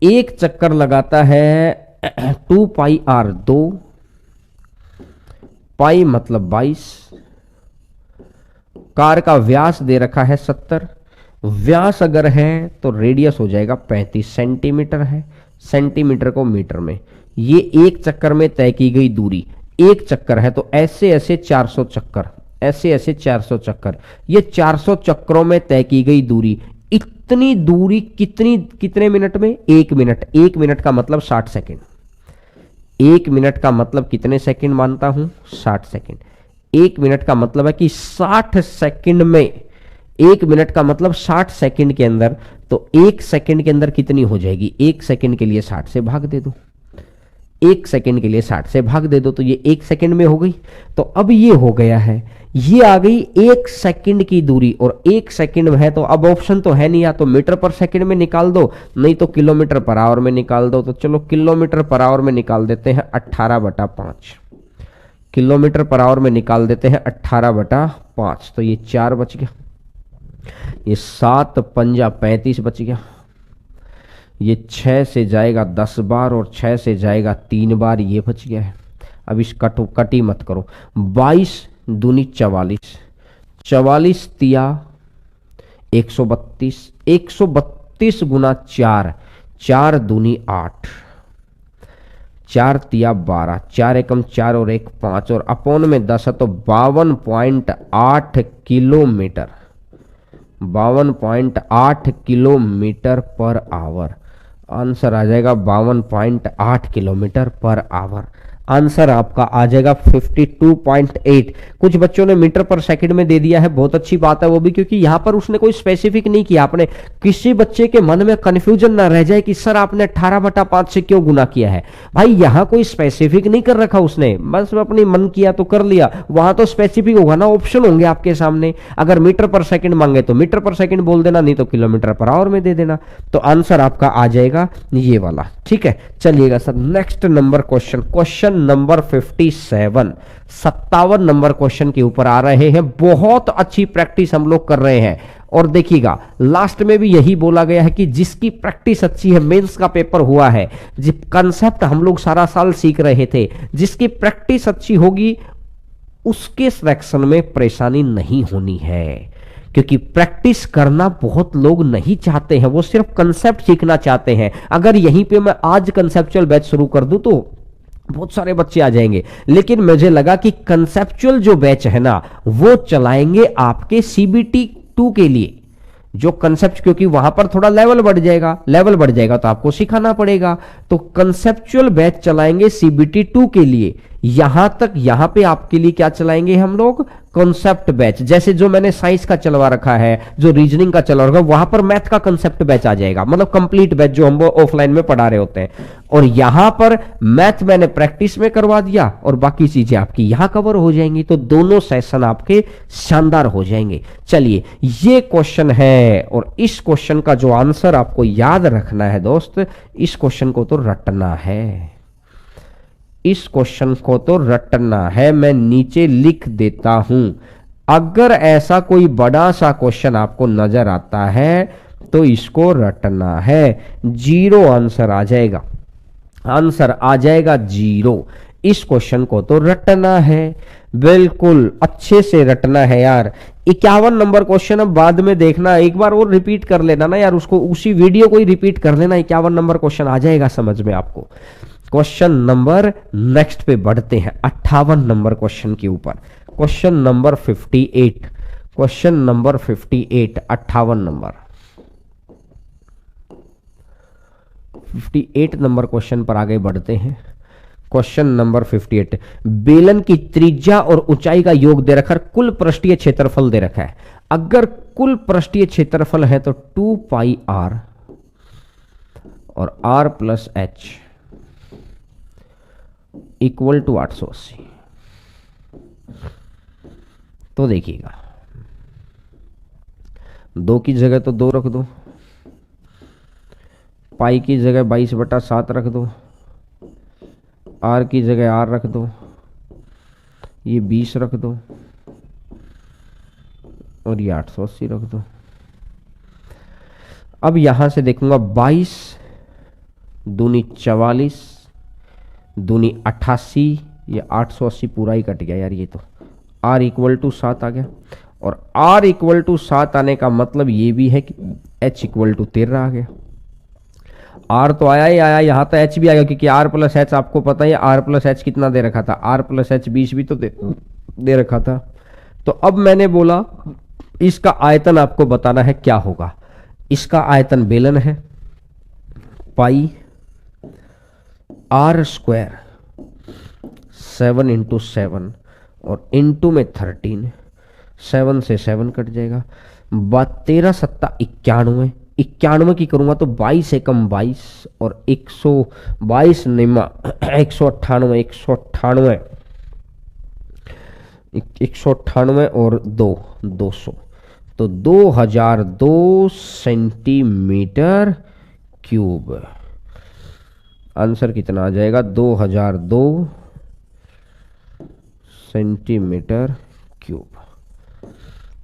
एक चक्कर लगाता है 2 पाई आर, 2 पाई मतलब 22। कार का व्यास दे रखा है 70, व्यास अगर है तो रेडियस हो जाएगा 35 सेंटीमीटर है, सेंटीमीटर को मीटर में। ये एक चक्कर में तय की गई दूरी, एक चक्कर है तो ऐसे ऐसे 400 चक्कर, ऐसे ऐसे 400 चक्कर, ये 400 चक्करों में तय की गई दूरी। इतनी दूरी कितने मिनट में? 1 मिनट। 1 मिनट का मतलब 60 सेकेंड। 1 मिनट का मतलब कितने सेकंड मानता हूं? 60 सेकंड। 1 मिनट का मतलब है कि 60 सेकंड में, 1 मिनट का मतलब 60 सेकंड के अंदर, तो 1 सेकंड के अंदर कितनी हो जाएगी? 1 सेकंड के लिए 60 से भाग दे दो, 1 सेकंड के लिए 60 से भाग दे दो, तो ये 1 सेकंड में हो गई। तो अब ये हो गया है, ये आ गई 1 सेकंड की दूरी, और 1 सेकंड में है तो अब ऑप्शन तो है नहीं, या तो मीटर पर सेकंड में निकाल दो, नहीं तो किलोमीटर पर आवर में निकाल दो। तो चलो किलोमीटर पर आवर में निकाल देते हैं 18/5, किलोमीटर पर आवर में निकाल देते हैं 18/5, तो ये 4 बच गया, ये 7 पंजा 35 बच गया, ये 6 से जाएगा 10 बार और 6 से जाएगा 3 बार, ये बच गया है। अब इस कटी मत करो। 22 दूनी 44, 44 तिया 132, 132 गुना 4, 4 दूनी 8, 4 तिया 12, 4 एकम 4 और 1 5, और अपोन में 10 है तो 52.8 kilometre, 52.8 kilometre per hour. Answer आ जाएगा 52.8 किलोमीटर पर आवर। आंसर आपका आ जाएगा 52.8। कुछ बच्चों ने मीटर पर सेकंड में दे दिया है, बहुत अच्छी बात है वो भी, क्योंकि यहां पर उसने कोई स्पेसिफिक नहीं किया। आपने किसी बच्चे के मन में कंफ्यूजन ना रह जाए कि सर आपने 18/5 से क्यों गुना किया है। भाई यहां कोई स्पेसिफिक नहीं कर रखा उसने, बस अपनी मन किया तो कर लिया। वहां तो स्पेसिफिक होगा ना, ऑप्शन होंगे आपके सामने। अगर मीटर पर सेकंड मांगे तो मीटर पर सेकंड बोल देना, नहीं तो किलोमीटर पर आवर में दे देना। तो आंसर आपका आ जाएगा ये वाला। ठीक है, चलिएगा sir next number question, question number 57, 57 number question के ऊपर आ रहे हैं। बहुत अच्छी प्रैक्टिस हम लोग कर रहे हैं, और देखिएगा लास्ट में भी यही बोला गया है कि जिसकी प्रैक्टिस अच्छी है, मेंस का पेपर हुआ है, जिस कंसेप्ट हम लोग सारा साल सीख रहे थे, जिसकी प्रैक्टिस अच्छी होगी उसके सिलेक्शन में परेशानी नहीं होनी है। क्योंकि प्रैक्टिस करना बहुत लोग नहीं चाहते हैं, वो सिर्फ कंसेप्ट सीखना चाहते हैं। अगर यहीं पे मैं आज कंसेप्चुअल बैच शुरू कर दूं तो बहुत सारे बच्चे आ जाएंगे, लेकिन मुझे लगा कि कंसेप्चुअल जो बैच है ना वो चलाएंगे आपके CBT 2 के लिए, जो कंसेप्ट, क्योंकि वहां पर थोड़ा लेवल बढ़ जाएगा, लेवल बढ़ जाएगा तो आपको सिखाना पड़ेगा। तो कंसेप्चुअल बैच चलाएंगे CBT 2 के लिए, यहां तक, यहां पे आपके लिए क्या चलाएंगे हम लोग, कॉन्सेप्ट बैच। जैसे जो मैंने साइंस का चलवा रखा है, जो रीजनिंग का चलवा रखा है, वहां पर मैथ का कॉन्सेप्ट बैच आ जाएगा, मतलब कंप्लीट बैच जो हम ऑफलाइन में पढ़ा रहे होते हैं। और यहां पर मैथ मैंने प्रैक्टिस में करवा दिया और बाकी चीजें आपकी यहां कवर हो जाएंगी, तो दोनों सेशन आपके शानदार हो जाएंगे। चलिए, ये क्वेश्चन है और इस क्वेश्चन का जो आंसर आपको याद रखना है दोस्त, इस क्वेश्चन को तो रटना है, इस क्वेश्चन को तो रटना है। मैं नीचे लिख देता हूं, अगर ऐसा कोई बड़ा सा क्वेश्चन आपको नजर आता है तो इसको रटना है। 0 आंसर आ जाएगा, आंसर आ जाएगा 0। इस क्वेश्चन को तो रटना है, बिल्कुल अच्छे से रटना है यार। 51 नंबर क्वेश्चन अब बाद में देखना, एक बार और रिपीट कर लेना ना यार, उसको उसी वीडियो को ही रिपीट कर लेना। 51 नंबर क्वेश्चन आ जाएगा समझ में आपको। क्वेश्चन नंबर नेक्स्ट पे बढ़ते हैं, 58 नंबर क्वेश्चन के ऊपर। Question number 58, question number 58, 58 number 58 number question पर आगे बढ़ते हैं। क्वेश्चन नंबर 58, बेलन की त्रिज्या और ऊंचाई का योग दे रखा, कुल पृष्ठीय क्षेत्रफल दे रखा है। अगर कुल पृष्ठीय क्षेत्रफल है तो 2 पाई आर और r plus h equal to 880। तो देखिएगा, 2 की जगह तो 2 रख दो, पाई की जगह 22/7 रख दो, आर की जगह आर रख दो, ये 20 रख दो और ये 880 रख दो। अब यहां से देखूंगा 22 दूनी 44 दूनी 88, ये 880 पूरा ही कट गया यार। ये तो r इक्वल टू 7 आ गया, और r इक्वल टू 7 आने का मतलब ये भी है कि h इक्वल टू 13 आ गया। r तो आया ही आया, यहां तो h भी आ गया, क्योंकि r प्लस एच आपको पता है r प्लस एच कितना दे रखा था, r प्लस एच 20 भी तो दे रखा था। तो अब मैंने बोला इसका आयतन आपको बताना है क्या होगा। इसका आयतन बेलन है, पाई आर स्क्वायर 7 इंटू 7 और इंटू में 13, 7 से 7 कट जाएगा, 13 सत्ता 91, 91 की करूंगा तो 22 एकम 22 और 122 निमा 198, 198 और 200, तो 2002 सेंटीमीटर क्यूब। आंसर कितना आ जाएगा, 2002 सेंटीमीटर क्यूब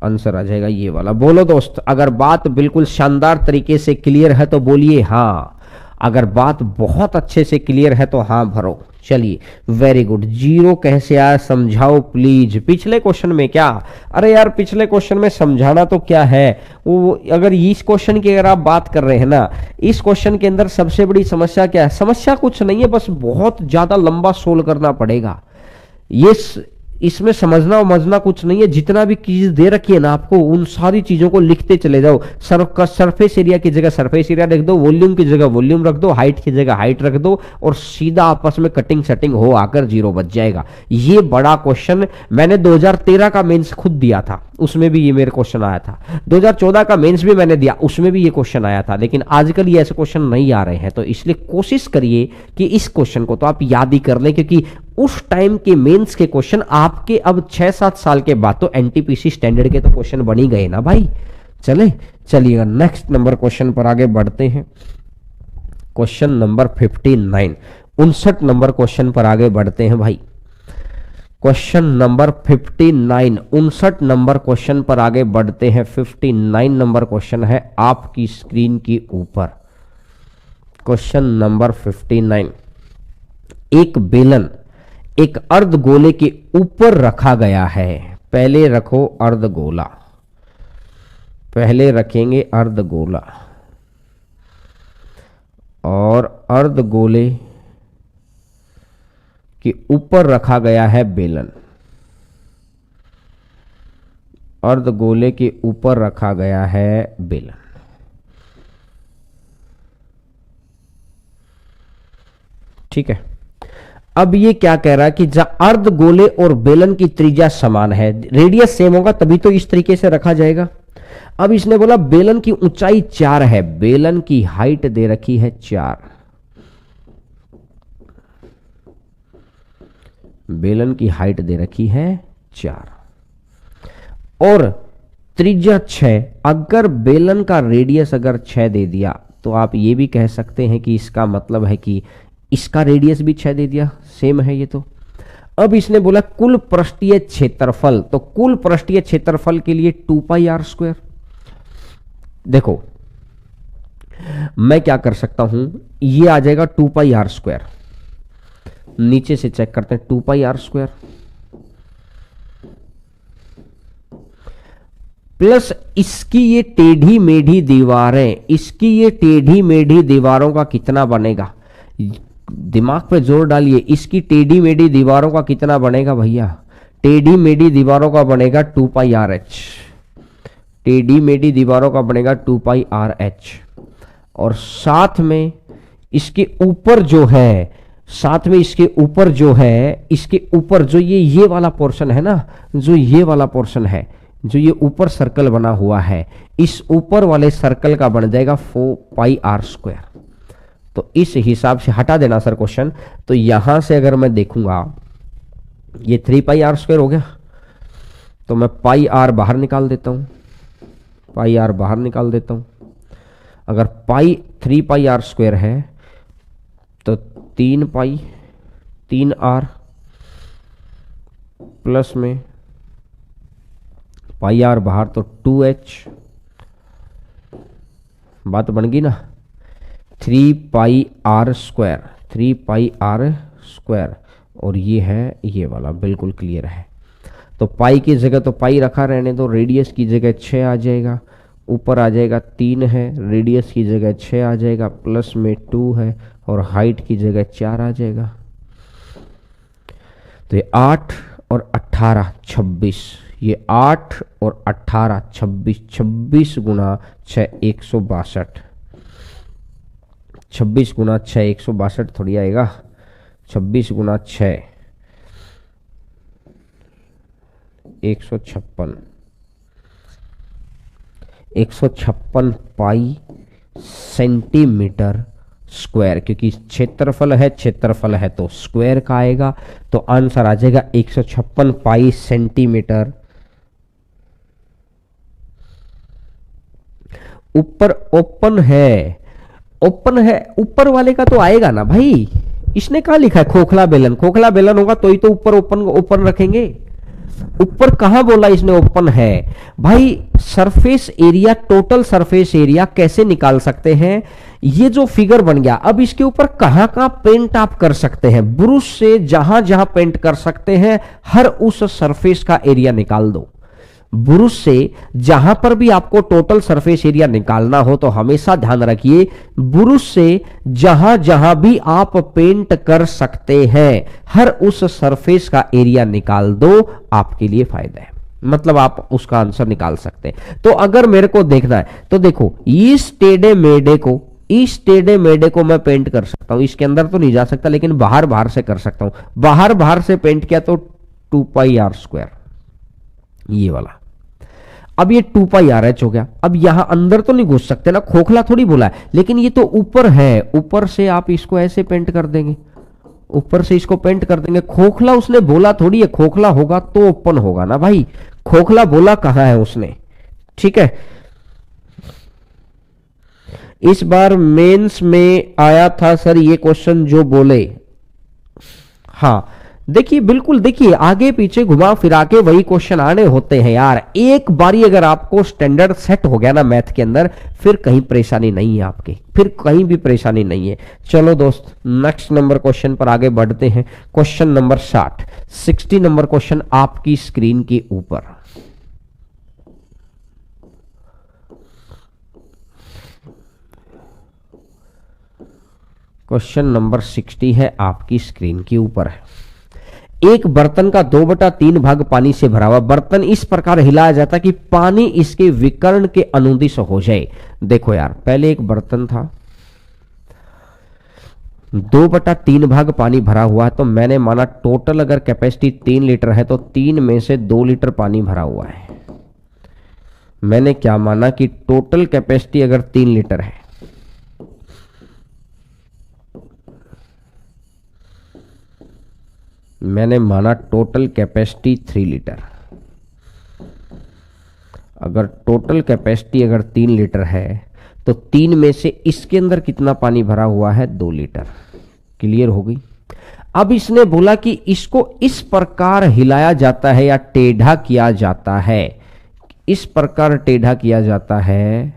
आंसर आ जाएगा ये वाला। बोलो दोस्त, अगर बात बिल्कुल शानदार तरीके से क्लियर है तो बोलिए हाँ, अगर बात बहुत अच्छे से क्लियर है तो हाँ भरो। चलिए, वेरी गुड। 0 कैसे आया समझाओ प्लीज। पिछले क्वेश्चन में क्या, अरे यार पिछले क्वेश्चन में समझाना तो क्या है, वो अगर इस क्वेश्चन की अगर आप बात कर रहे हैं ना, इस क्वेश्चन के अंदर सबसे बड़ी समस्या क्या है, समस्या कुछ नहीं है, बस बहुत ज्यादा लंबा सोल्व करना पड़ेगा। ये इसमें समझना उमझना कुछ नहीं है, जितना भी चीज दे रखी है ना आपको, उन सारी चीजों को लिखते चले जाओ। सरफेस एरिया की जगह सरफेस एरिया रख दो, वॉल्यूम की जगह वॉल्यूम रख दो, हाइट की जगह हाइट रख दो, और सीधा आपस में कटिंग सेटिंग हो आकर 0 बच जाएगा। ये बड़ा क्वेश्चन मैंने 2013 का मेंस खुद दिया था, उसमें भी ये मेरे क्वेश्चन आया था। 2014 का मेंस भी मैंने दिया, उसमें भी ये क्वेश्चन आया था। लेकिन आजकल ये ऐसे क्वेश्चन नहीं आ रहे हैं, तो इसलिए कोशिश करिए कि इस क्वेश्चन को तो आप याद ही कर लें, क्योंकि उस टाइम के मेंस के क्वेश्चन आपके अब 6-7 साल के बाद तो एनटीपीसी स्टैंडर्ड के तो क्वेश्चन बन ही गए ना भाई। चलिएगा नेक्स्ट नंबर क्वेश्चन पर आगे बढ़ते हैं। क्वेश्चन नंबर 59, 59 नंबर क्वेश्चन पर आगे बढ़ते हैं भाई। क्वेश्चन नंबर 59, 59 नंबर क्वेश्चन पर आगे बढ़ते हैं। 59 नंबर क्वेश्चन है आपकी स्क्रीन के ऊपर। क्वेश्चन नंबर 59, एक बेलन एक अर्धगोले के ऊपर रखा गया है। पहले रखो अर्धगोला, पहले रखेंगे अर्धगोला, और अर्धगोले के ऊपर रखा गया है बेलन, अर्धगोले के ऊपर रखा गया है बेलन। ठीक है, अब ये क्या कह रहा है कि जहां अर्ध गोले और बेलन की त्रिज्या समान है, रेडियस सेम होगा तभी तो इस तरीके से रखा जाएगा। अब इसने बोला बेलन की ऊंचाई 4 है, बेलन की हाइट दे रखी है 4, बेलन की हाइट दे रखी है 4 और त्रिज्या 6। अगर बेलन का रेडियस अगर 6 दे दिया तो आप ये भी कह सकते हैं कि इसका मतलब है कि इसका रेडियस भी 6 दे दिया, सेम है ये तो। अब इसने बोला कुल पृष्ठीय क्षेत्रफल, तो कुल पृष्ठीय क्षेत्रफल के लिए 2πr²। देखो मैं क्या कर सकता हूं, ये आ जाएगा 2πr², नीचे से चेक करते हैं 2πr² प्लस इसकी ये टेढ़ी मेढ़ी दीवारें, इसकी ये टेढ़ी मेढ़ी दीवारों का कितना बनेगा, दिमाग पे जोर डालिए, इसकी टेढ़ी मेढ़ी दीवारों का कितना बनेगा भैया, टेढ़ी मेढ़ी दीवारों का बनेगा 2πrh, टेढ़ी मेढ़ी दीवारों का बनेगा 2πrh और साथ में इसके ऊपर जो है, साथ में इसके ऊपर जो है, इसके ऊपर जो ये वाला पोर्शन है ना, जो ये वाला पोर्शन है, जो ये ऊपर सर्कल बना हुआ है, इस ऊपर वाले सर्कल का बन जाएगा 4πr²। तो इस हिसाब से हटा देना सर क्वेश्चन। तो यहां से अगर मैं देखूंगा ये 3πr² हो गया, तो मैं πr बाहर निकाल देता हूं, πr बाहर निकाल देता हूं। अगर 3πr² है तो 3r प्लस में πr बाहर तो 2h, बात बन गई ना, 3πr² और ये है ये वाला, बिल्कुल क्लियर है। तो पाई की जगह तो पाई रखा रहने दो, रेडियस की जगह 6 आ जाएगा, ऊपर आ जाएगा 3 है, रेडियस की जगह 6 आ जाएगा, प्लस में 2 है और हाइट की जगह 4 आ जाएगा। तो ये 8 और 18 26, ये 8 और 18 26, 26 गुना 6 162, 26 गुना 6 162 थोड़ी आएगा, 26 गुना 6 156, 156 पाई सेंटीमीटर स्क्वायर, क्योंकि क्षेत्रफल है, क्षेत्रफल है तो स्क्वायर का आएगा, तो आंसर आ जाएगा 156 पाई सेंटीमीटर। ऊपर ओपन है, ओपन है, ऊपर वाले का तो आएगा ना भाई, इसने कहा लिखा है खोखला बेलन, खोखला बेलन होगा तो ही तो ऊपर ओपन ओपन रखेंगे, ऊपर कहां बोला इसने ओपन है भाई। Surface area, total surface area कैसे निकाल सकते हैं, ये जो फिगर बन गया, अब इसके ऊपर कहां कहां पेंट आप कर सकते हैं, ब्रश से जहां जहां पेंट कर सकते हैं हर उस सरफेस का एरिया निकाल दो। ब्रश से जहां पर भी आपको टोटल सरफेस एरिया निकालना हो तो हमेशा ध्यान रखिए, ब्रश से जहां जहां भी आप पेंट कर सकते हैं हर उस सरफेस का एरिया निकाल दो, आपके लिए फायदा है, मतलब आप उसका आंसर निकाल सकते हैं। तो अगर मेरे को देखना है तो देखो, इस टेढ़े मेढ़े को मैं पेंट कर सकता हूं, इसके अंदर तो नहीं जा सकता लेकिन बाहर बाहर से कर सकता हूं, बाहर बाहर से पेंट किया तो 2πr², ये वाला। अब ये 2πrh हो गया। अब यहां अंदर तो नहीं घुस सकते ना, खोखला थोड़ी बोला है, लेकिन ये तो ऊपर है, ऊपर से आप इसको ऐसे पेंट कर देंगे, ऊपर से इसको पेंट कर देंगे। खोखला उसने बोला थोड़ी है, खोखला होगा तो ओपन होगा ना भाई, खोखला बोला कहां है उसने, ठीक है। इस बार मेंस में आया था सर ये क्वेश्चन जो बोले, हाँ देखिए, बिल्कुल देखिए, आगे पीछे घुमा फिरा के वही क्वेश्चन आने होते हैं यार। एक बारी अगर आपको स्टैंडर्ड सेट हो गया ना मैथ के अंदर, फिर कहीं परेशानी नहीं है आपकी, फिर कहीं भी परेशानी नहीं है। चलो दोस्त, नेक्स्ट नंबर क्वेश्चन पर आगे बढ़ते हैं। क्वेश्चन नंबर 60 नंबर क्वेश्चन आपकी स्क्रीन के ऊपर। क्वेश्चन नंबर 60 है, आपकी स्क्रीन के ऊपर है। एक बर्तन का 2/3 भाग पानी से भरा हुआ, बर्तन इस प्रकार हिलाया जाता कि पानी इसके विकर्ण के अनुदिश हो जाए। देखो यार, पहले एक बर्तन था, 2/3 भाग पानी भरा हुआ है, तो मैंने माना टोटल अगर कैपेसिटी 3 लीटर है तो 3 में से 2 लीटर पानी भरा हुआ है। मैंने क्या माना कि टोटल कैपेसिटी अगर 3 लीटर है, मैंने माना टोटल कैपेसिटी 3 लीटर। अगर टोटल कैपेसिटी अगर 3 लीटर है तो 3 में से इसके अंदर कितना पानी भरा हुआ है, 2 लीटर। क्लियर हो गई। अब इसने बोला कि इसको इस प्रकार हिलाया जाता है या टेढ़ा किया जाता है, इस प्रकार टेढ़ा किया जाता है,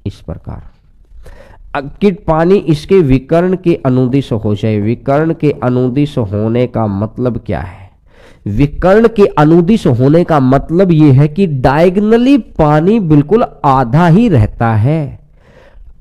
इस प्रकार कि पानी इसके विकर्ण के अनुदिश हो जाए। विकर्ण के अनुदिश होने का मतलब क्या है? विकर्ण के अनुदिश होने का मतलब यह है कि डायगनली पानी बिल्कुल आधा ही रहता है।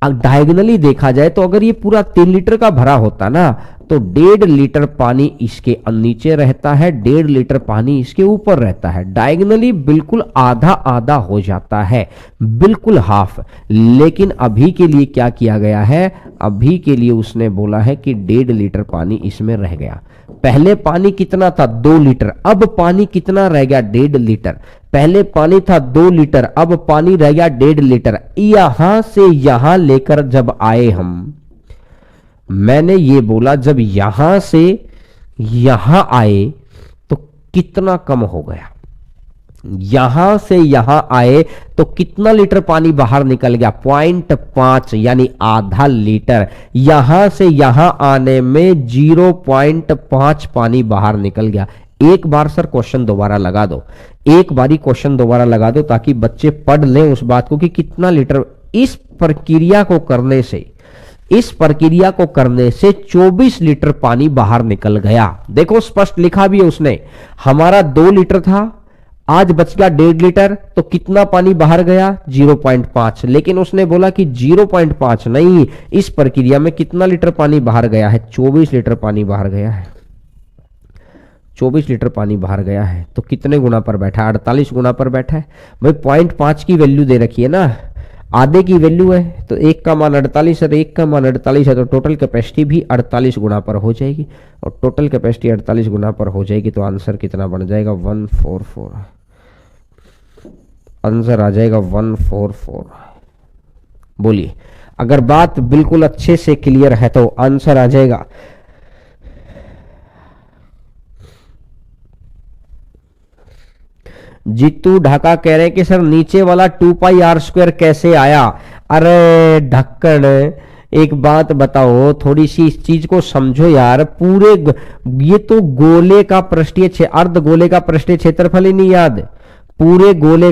डायगनली देखा जाए तो अगर ये पूरा 3 लीटर का भरा होता ना तो 1.5 लीटर पानी इसके नीचे रहता है, 1.5 लीटर पानी इसके ऊपर रहता है। डायगनली बिल्कुल आधा आधा हो जाता है, बिल्कुल हाफ। लेकिन अभी के लिए क्या किया गया है, अभी के लिए उसने बोला है कि 1.5 लीटर पानी इसमें रह गया। पहले पानी कितना था, 2 लीटर, अब पानी कितना रह गया, 1.5 लीटर। पहले पानी था 2 लीटर, अब पानी रह गया 1.5 लीटर। यहां से यहां लेकर जब आए हम, मैंने ये बोला जब यहां से यहां आए तो कितना कम हो गया। यहां से यहां आए तो कितना लीटर पानी बाहर निकल गया, 0.5 यानी आधा लीटर। यहां से यहां आने में 0.5 पानी बाहर निकल गया। एक बार सर क्वेश्चन दोबारा लगा दो, एक बारी क्वेश्चन दोबारा लगा दो ताकि बच्चे पढ़ लें उस बात को कि कितना लीटर। इस प्रक्रिया को करने से, इस प्रक्रिया को करने से 24 लीटर पानी बाहर निकल गया। देखो स्पष्ट लिखा भी है उसने, हमारा 2 लीटर था, आज बच गया 1.5 लीटर, तो कितना पानी बाहर गया, 0.5। लेकिन उसने बोला कि 0.5 नहीं, इस प्रक्रिया में कितना लीटर पानी बाहर गया है, 24 लीटर पानी बाहर गया है। 24 लीटर पानी बाहर गया है तो कितने गुना पर बैठा है, 48 गुना पर बैठा है। भाई 0.5 की वैल्यू दे रखी है ना, आधे की वैल्यू है तो 1 का मान 48 है, तो 1 का मान 48 है तो टोटल कैपेसिटी भी 48 गुना पर हो जाएगी। और टोटल कैपेसिटी 48 गुना पर हो जाएगी तो आंसर कितना बन जाएगा, 144। आंसर आ जाएगा 144। बोलिए, अगर बात बिल्कुल अच्छे से क्लियर है तो आंसर आ जाएगा जीतू ढाका कह रहे हैं कि सर नीचे वाला 2πr² कैसे आया। अरे ढक्कन, एक बात बताओ, थोड़ी सी इस चीज को समझो यार। पूरे ये तो गोले का पृष्ठीय अर्ध गोले का पृष्ठीय क्षेत्रफल ही नहीं याद, पूरे गोले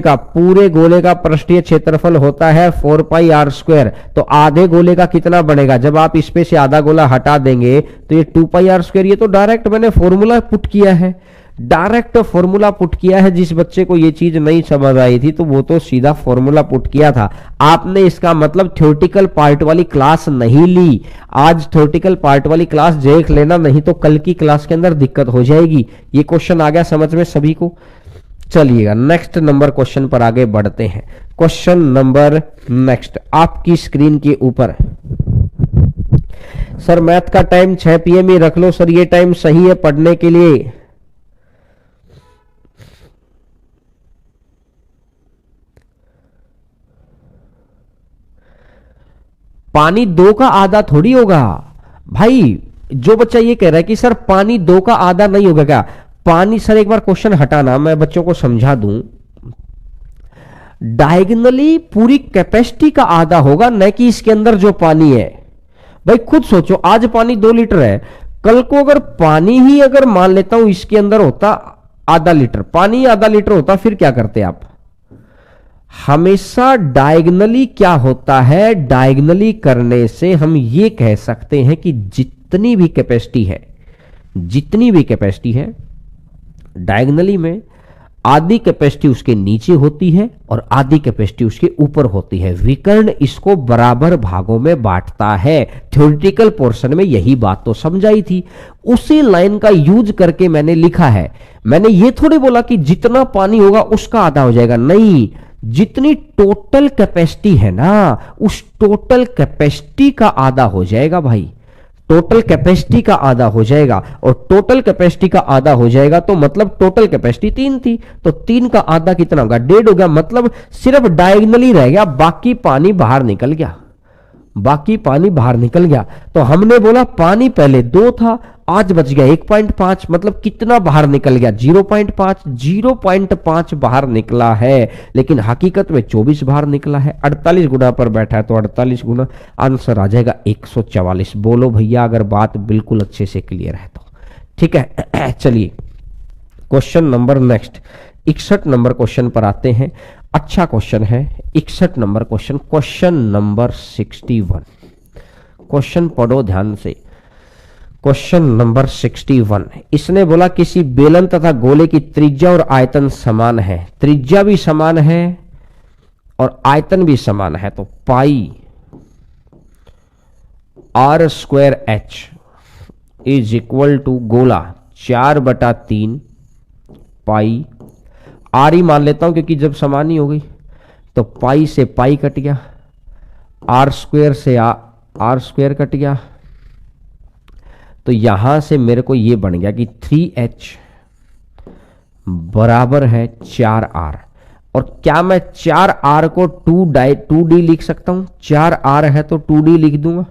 का पृष्ठीय क्षेत्रफल होता है 4πr²। तो आधे गोले का कितना बनेगा, जब आप इस पे से आधा गोला हटा देंगे तो ये 2πr²। ये तो डायरेक्ट मैंने फॉर्मूला पुट किया है, डायरेक्ट फॉर्मूला पुट किया है। जिस बच्चे को ये चीज नहीं समझ आई थी तो वो तो सीधा फॉर्मूला पुट किया था। आपने इसका मतलब थ्योरेटिकल पार्ट वाली क्लास नहीं ली। आज थ्योरेटिकल पार्ट वाली क्लास देख लेना, नहीं तो कल की क्लास के अंदर दिक्कत हो जाएगी। ये क्वेश्चन आ गया समझ में सभी को। चलिएगा नेक्स्ट नंबर क्वेश्चन पर आगे बढ़ते हैं। क्वेश्चन नंबर नेक्स्ट आपकी स्क्रीन के ऊपर। सर मैथ का टाइम 6 PM ही रख लो सर, ये टाइम सही है पढ़ने के लिए। पानी 2 का आधा थोड़ी होगा भाई। जो बच्चा ये कह रहा है कि सर पानी 2 का आधा नहीं होगा क्या, पानी, सर एक बार क्वेश्चन हटाना, मैं बच्चों को समझा दूं। डायगोनली पूरी कैपेसिटी का आधा होगा, न कि इसके अंदर जो पानी है। भाई खुद सोचो, आज पानी 2 लीटर है, कल को अगर पानी ही अगर मान लेता हूं इसके अंदर होता आधा लीटर, पानी आधा लीटर होता, फिर क्या करते आप। हमेशा डायगोनली क्या होता है, डायगोनली करने से हम ये कह सकते हैं कि जितनी भी कैपेसिटी है डायगोनली में आधी कैपेसिटी उसके नीचे होती है और आधी कैपेसिटी उसके ऊपर होती है। विकर्ण इसको बराबर भागों में बांटता है। थ्योरेटिकल पोर्शन में यही बात तो समझाई थी, उसी लाइन का यूज करके मैंने लिखा है। मैंने ये थोड़ी बोला कि जितना पानी होगा उसका आधा हो जाएगा, नहीं, जितनी टोटल कैपेसिटी है ना, उस टोटल कैपेसिटी का आधा हो जाएगा भाई, टोटल कैपेसिटी का आधा हो जाएगा। और टोटल कैपेसिटी का आधा हो जाएगा तो मतलब टोटल कैपेसिटी 3 थी, तो 3 का आधा कितना होगा, 1.5 हो गया। मतलब सिर्फ डायगोनली रह गया, बाकी पानी बाहर निकल गया, बाकी पानी बाहर निकल गया। तो हमने बोला पानी पहले 2 था, आज बच गया 1.5, मतलब कितना बाहर निकल गया, 0.5 बाहर निकला है, लेकिन हकीकत में 24 बाहर निकला है। 48 गुना पर बैठा है तो 48 गुना, आंसर आ जाएगा 144। बोलो भैया अगर बात बिल्कुल अच्छे से क्लियर है तो। ठीक है, चलिए question number next 61 number question पर आते हैं। अच्छा क्वेश्चन है 61 number question, question number 61। Question पढ़ो ध्यान से। क्वेश्चन नंबर 61, इसने बोला किसी बेलन तथा गोले की त्रिज्या और आयतन समान है, त्रिज्या भी समान है और आयतन भी समान है, तो pi r² h is equal to गोला 4/3 पाई आर ही मान लेता हूं क्योंकि जब समान ही हो गई तो पाई से पाई कट गया, r² से r² कट गया, तो यहां से मेरे को ये बन गया कि 3h बराबर है 4r। और क्या मैं 4r को 2d लिख सकता हूं, 4r है तो 2d लिख दूंगा,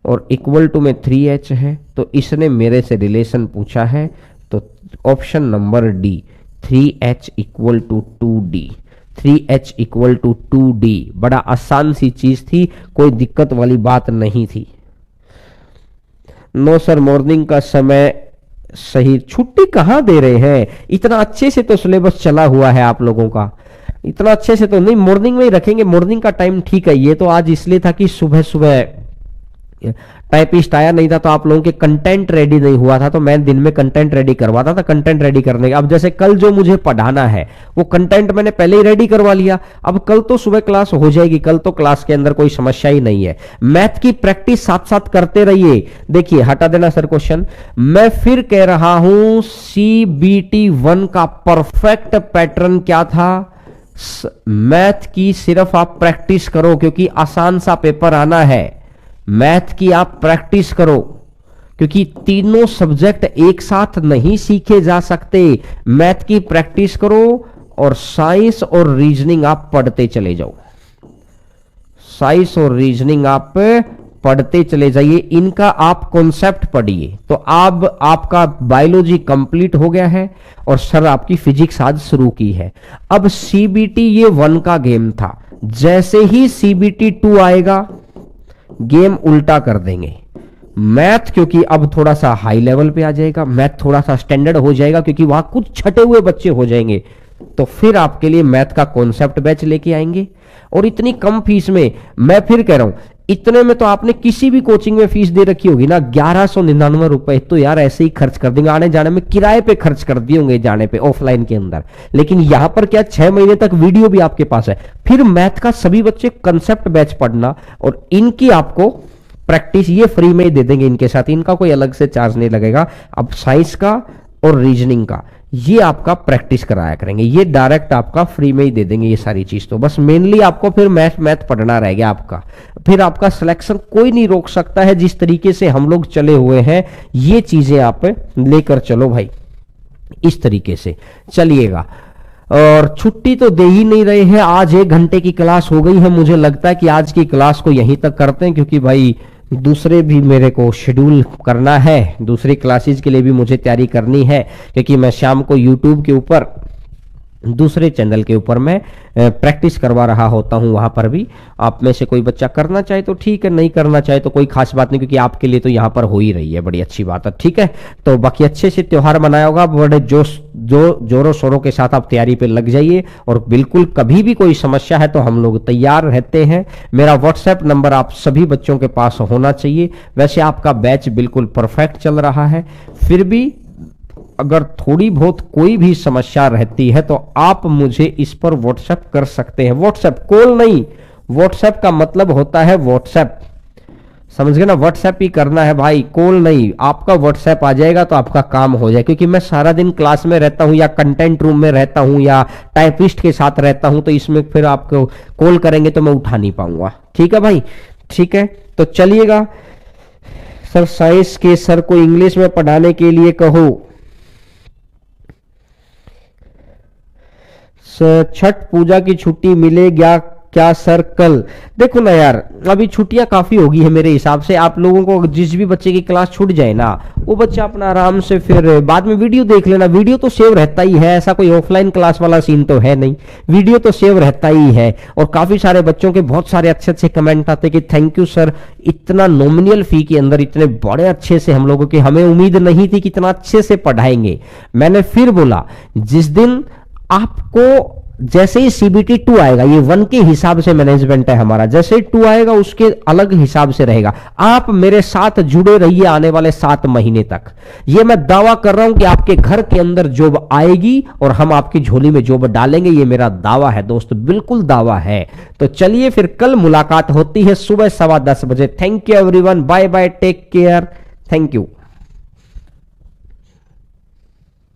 और इक्वल टू में 3h है, तो इसने मेरे से रिलेशन पूछा है, तो option number d 3h equal to 2d, 3h equal to 2d। बड़ा आसान सी चीज थी, कोई दिक्कत वाली बात नहीं थी। नो सर मॉर्निंग का समय सही, छुट्टी कहां दे रहे हैं, इतना अच्छे से तो सिलेबस चला हुआ है आप लोगों का, इतना अच्छे से तो नहीं, मॉर्निंग में ही रखेंगे, मॉर्निंग का टाइम ठीक है। ये तो आज इसलिए था कि सुबह सुबह टाइपिस्ट आया नहीं था तो आप लोगों के कंटेंट रेडी नहीं हुआ था, तो मैं दिन में कंटेंट रेडी करवाता था। कंटेंट रेडी करने का, अब जैसे कल जो मुझे पढ़ाना है वो कंटेंट मैंने पहले ही रेडी करवा लिया, अब कल तो सुबह क्लास हो जाएगी, कल तो क्लास के अंदर कोई समस्या ही नहीं है। मैथ की प्रैक्टिस साथ साथ करते रहिए। देखिए हटा देना सर क्वेश्चन, मैं फिर कह रहा हूं CBT 1 का परफेक्ट पैटर्न क्या था, मैथ की सिर्फ आप प्रैक्टिस करो क्योंकि आसान सा पेपर आना है, मैथ की आप प्रैक्टिस करो क्योंकि तीनों सब्जेक्ट एक साथ नहीं सीखे जा सकते। मैथ की प्रैक्टिस करो और साइंस और रीजनिंग आप पढ़ते चले जाओ, साइंस और रीजनिंग आप पढ़ते चले जाइए, इनका आप कॉन्सेप्ट पढ़िए। तो अब आपका बायोलॉजी कंप्लीट हो गया है और सर आपकी फिजिक्स आज शुरू की है। अब CBT ये 1 का गेम था, जैसे ही CBT 2 आएगा गेम उल्टा कर देंगे। मैथ क्योंकि अब थोड़ा सा हाई लेवल पे आ जाएगा, मैथ थोड़ा सा स्टैंडर्ड हो जाएगा क्योंकि वहां कुछ छटे हुए बच्चे हो जाएंगे, तो फिर आपके लिए मैथ का कॉन्सेप्ट बैच लेके आएंगे। और इतनी कम फीस में, मैं फिर कह रहा हूं, इतने में तो आपने किसी भी कोचिंग में फीस दे रखी होगी ना, 1199 रुपए तो यार ऐसे ही खर्च कर देंगे, आने जाने में किराए पे खर्च कर दिए होंगे जाने पे ऑफलाइन के अंदर। लेकिन यहां पर क्या 6 महीने तक वीडियो भी आपके पास है, फिर मैथ का सभी बच्चे कंसेप्ट बैच पढ़ना और इनकी आपको प्रैक्टिस ये फ्री में ही दे देंगे, इनके साथ इनका कोई अलग से चार्ज नहीं लगेगा। अब साइंस का और रीजनिंग का ये आपका प्रैक्टिस कराया करेंगे, ये डायरेक्ट आपका फ्री में ही दे देंगे ये सारी चीज। तो बस मेनली आपको फिर मैथ पढ़ना रह गया आपका, फिर आपका सिलेक्शन कोई नहीं रोक सकता है। जिस तरीके से हम लोग चले हुए हैं ये चीजें आप लेकर चलो भाई, इस तरीके से चलिएगा। और छुट्टी तो दे ही नहीं रहे हैं, आज 1 घंटे की क्लास हो गई है, मुझे लगता है कि आज की क्लास को यहीं तक करते हैं क्योंकि भाई दूसरे भी मेरे को शेड्यूल करना है, दूसरी क्लासेस के लिए भी मुझे तैयारी करनी है क्योंकि मैं शाम को यूट्यूब के ऊपर दूसरे चैनल के ऊपर मैं प्रैक्टिस करवा रहा होता हूं, वहां पर भी आप में से कोई बच्चा करना चाहे तो ठीक है, नहीं करना चाहे तो कोई खास बात नहीं क्योंकि आपके लिए तो यहां पर हो ही रही है, बड़ी अच्छी बात है। ठीक है, तो बाकी अच्छे से त्योहार मनाया होगा, बड़े जोरों शोरों के साथ आप तैयारी पे लग जाइए और बिल्कुल कभी भी कोई समस्या है तो हम लोग तैयार रहते हैं। मेरा व्हाट्सएप नंबर आप सभी बच्चों के पास होना चाहिए। वैसे आपका बैच बिल्कुल परफेक्ट चल रहा है, फिर भी अगर थोड़ी बहुत कोई भी समस्या रहती है तो आप मुझे इस पर व्हाट्सएप कर सकते हैं। व्हाट्सएप कॉल नहीं, व्हाट्सएप का मतलब होता है व्हाट्सएप, समझ गए ना, व्हाट्सएप ही करना है भाई, कॉल नहीं। आपका व्हाट्सएप आ जाएगा तो आपका काम हो जाए, क्योंकि मैं सारा दिन क्लास में रहता हूं या कंटेंट रूम में रहता हूं या टाइपिस्ट के साथ रहता हूं, तो इसमें फिर आपको कॉल करेंगे तो मैं उठा नहीं पाऊंगा। ठीक है भाई, ठीक है, तो चलिएगा। सर साइंस के सर को इंग्लिश में पढ़ाने के लिए कहो। छठ पूजा की छुट्टी मिलेगा क्या सर कल? देखो ना यार, अभी छुट्टियां काफी होगी है मेरे हिसाब से। आप लोगों को जिस भी बच्चे की क्लास छूट जाए ना, वो बच्चा अपना आराम से फिर बाद में वीडियो देख लेना। वीडियो तो सेव रहता ही है, ऐसा कोई ऑफलाइन क्लास वाला सीन तो है नहीं, वीडियो तो सेव रहता ही है। और काफी सारे बच्चों के बहुत सारे अच्छे अच्छे कमेंट आते कि थैंक यू सर, इतना नॉमिनल फी के अंदर इतने बड़े अच्छे से हम लोगों की, हमें उम्मीद नहीं थी कि इतना अच्छे से पढ़ाएंगे। मैंने फिर बोला, जिस दिन आपको जैसे ही CBT 2 आएगा, ये 1 के हिसाब से मैनेजमेंट है हमारा, जैसे ही 2 आएगा उसके अलग हिसाब से रहेगा। आप मेरे साथ जुड़े रहिए आने वाले 7 महीने तक। ये मैं दावा कर रहा हूं कि आपके घर के अंदर जॉब आएगी और हम आपकी झोली में जॉब डालेंगे। ये मेरा दावा है दोस्त, बिल्कुल दावा है। तो चलिए फिर कल मुलाकात होती है सुबह 10:15 बजे। Thank you everyone, bye bye, take care, thank you.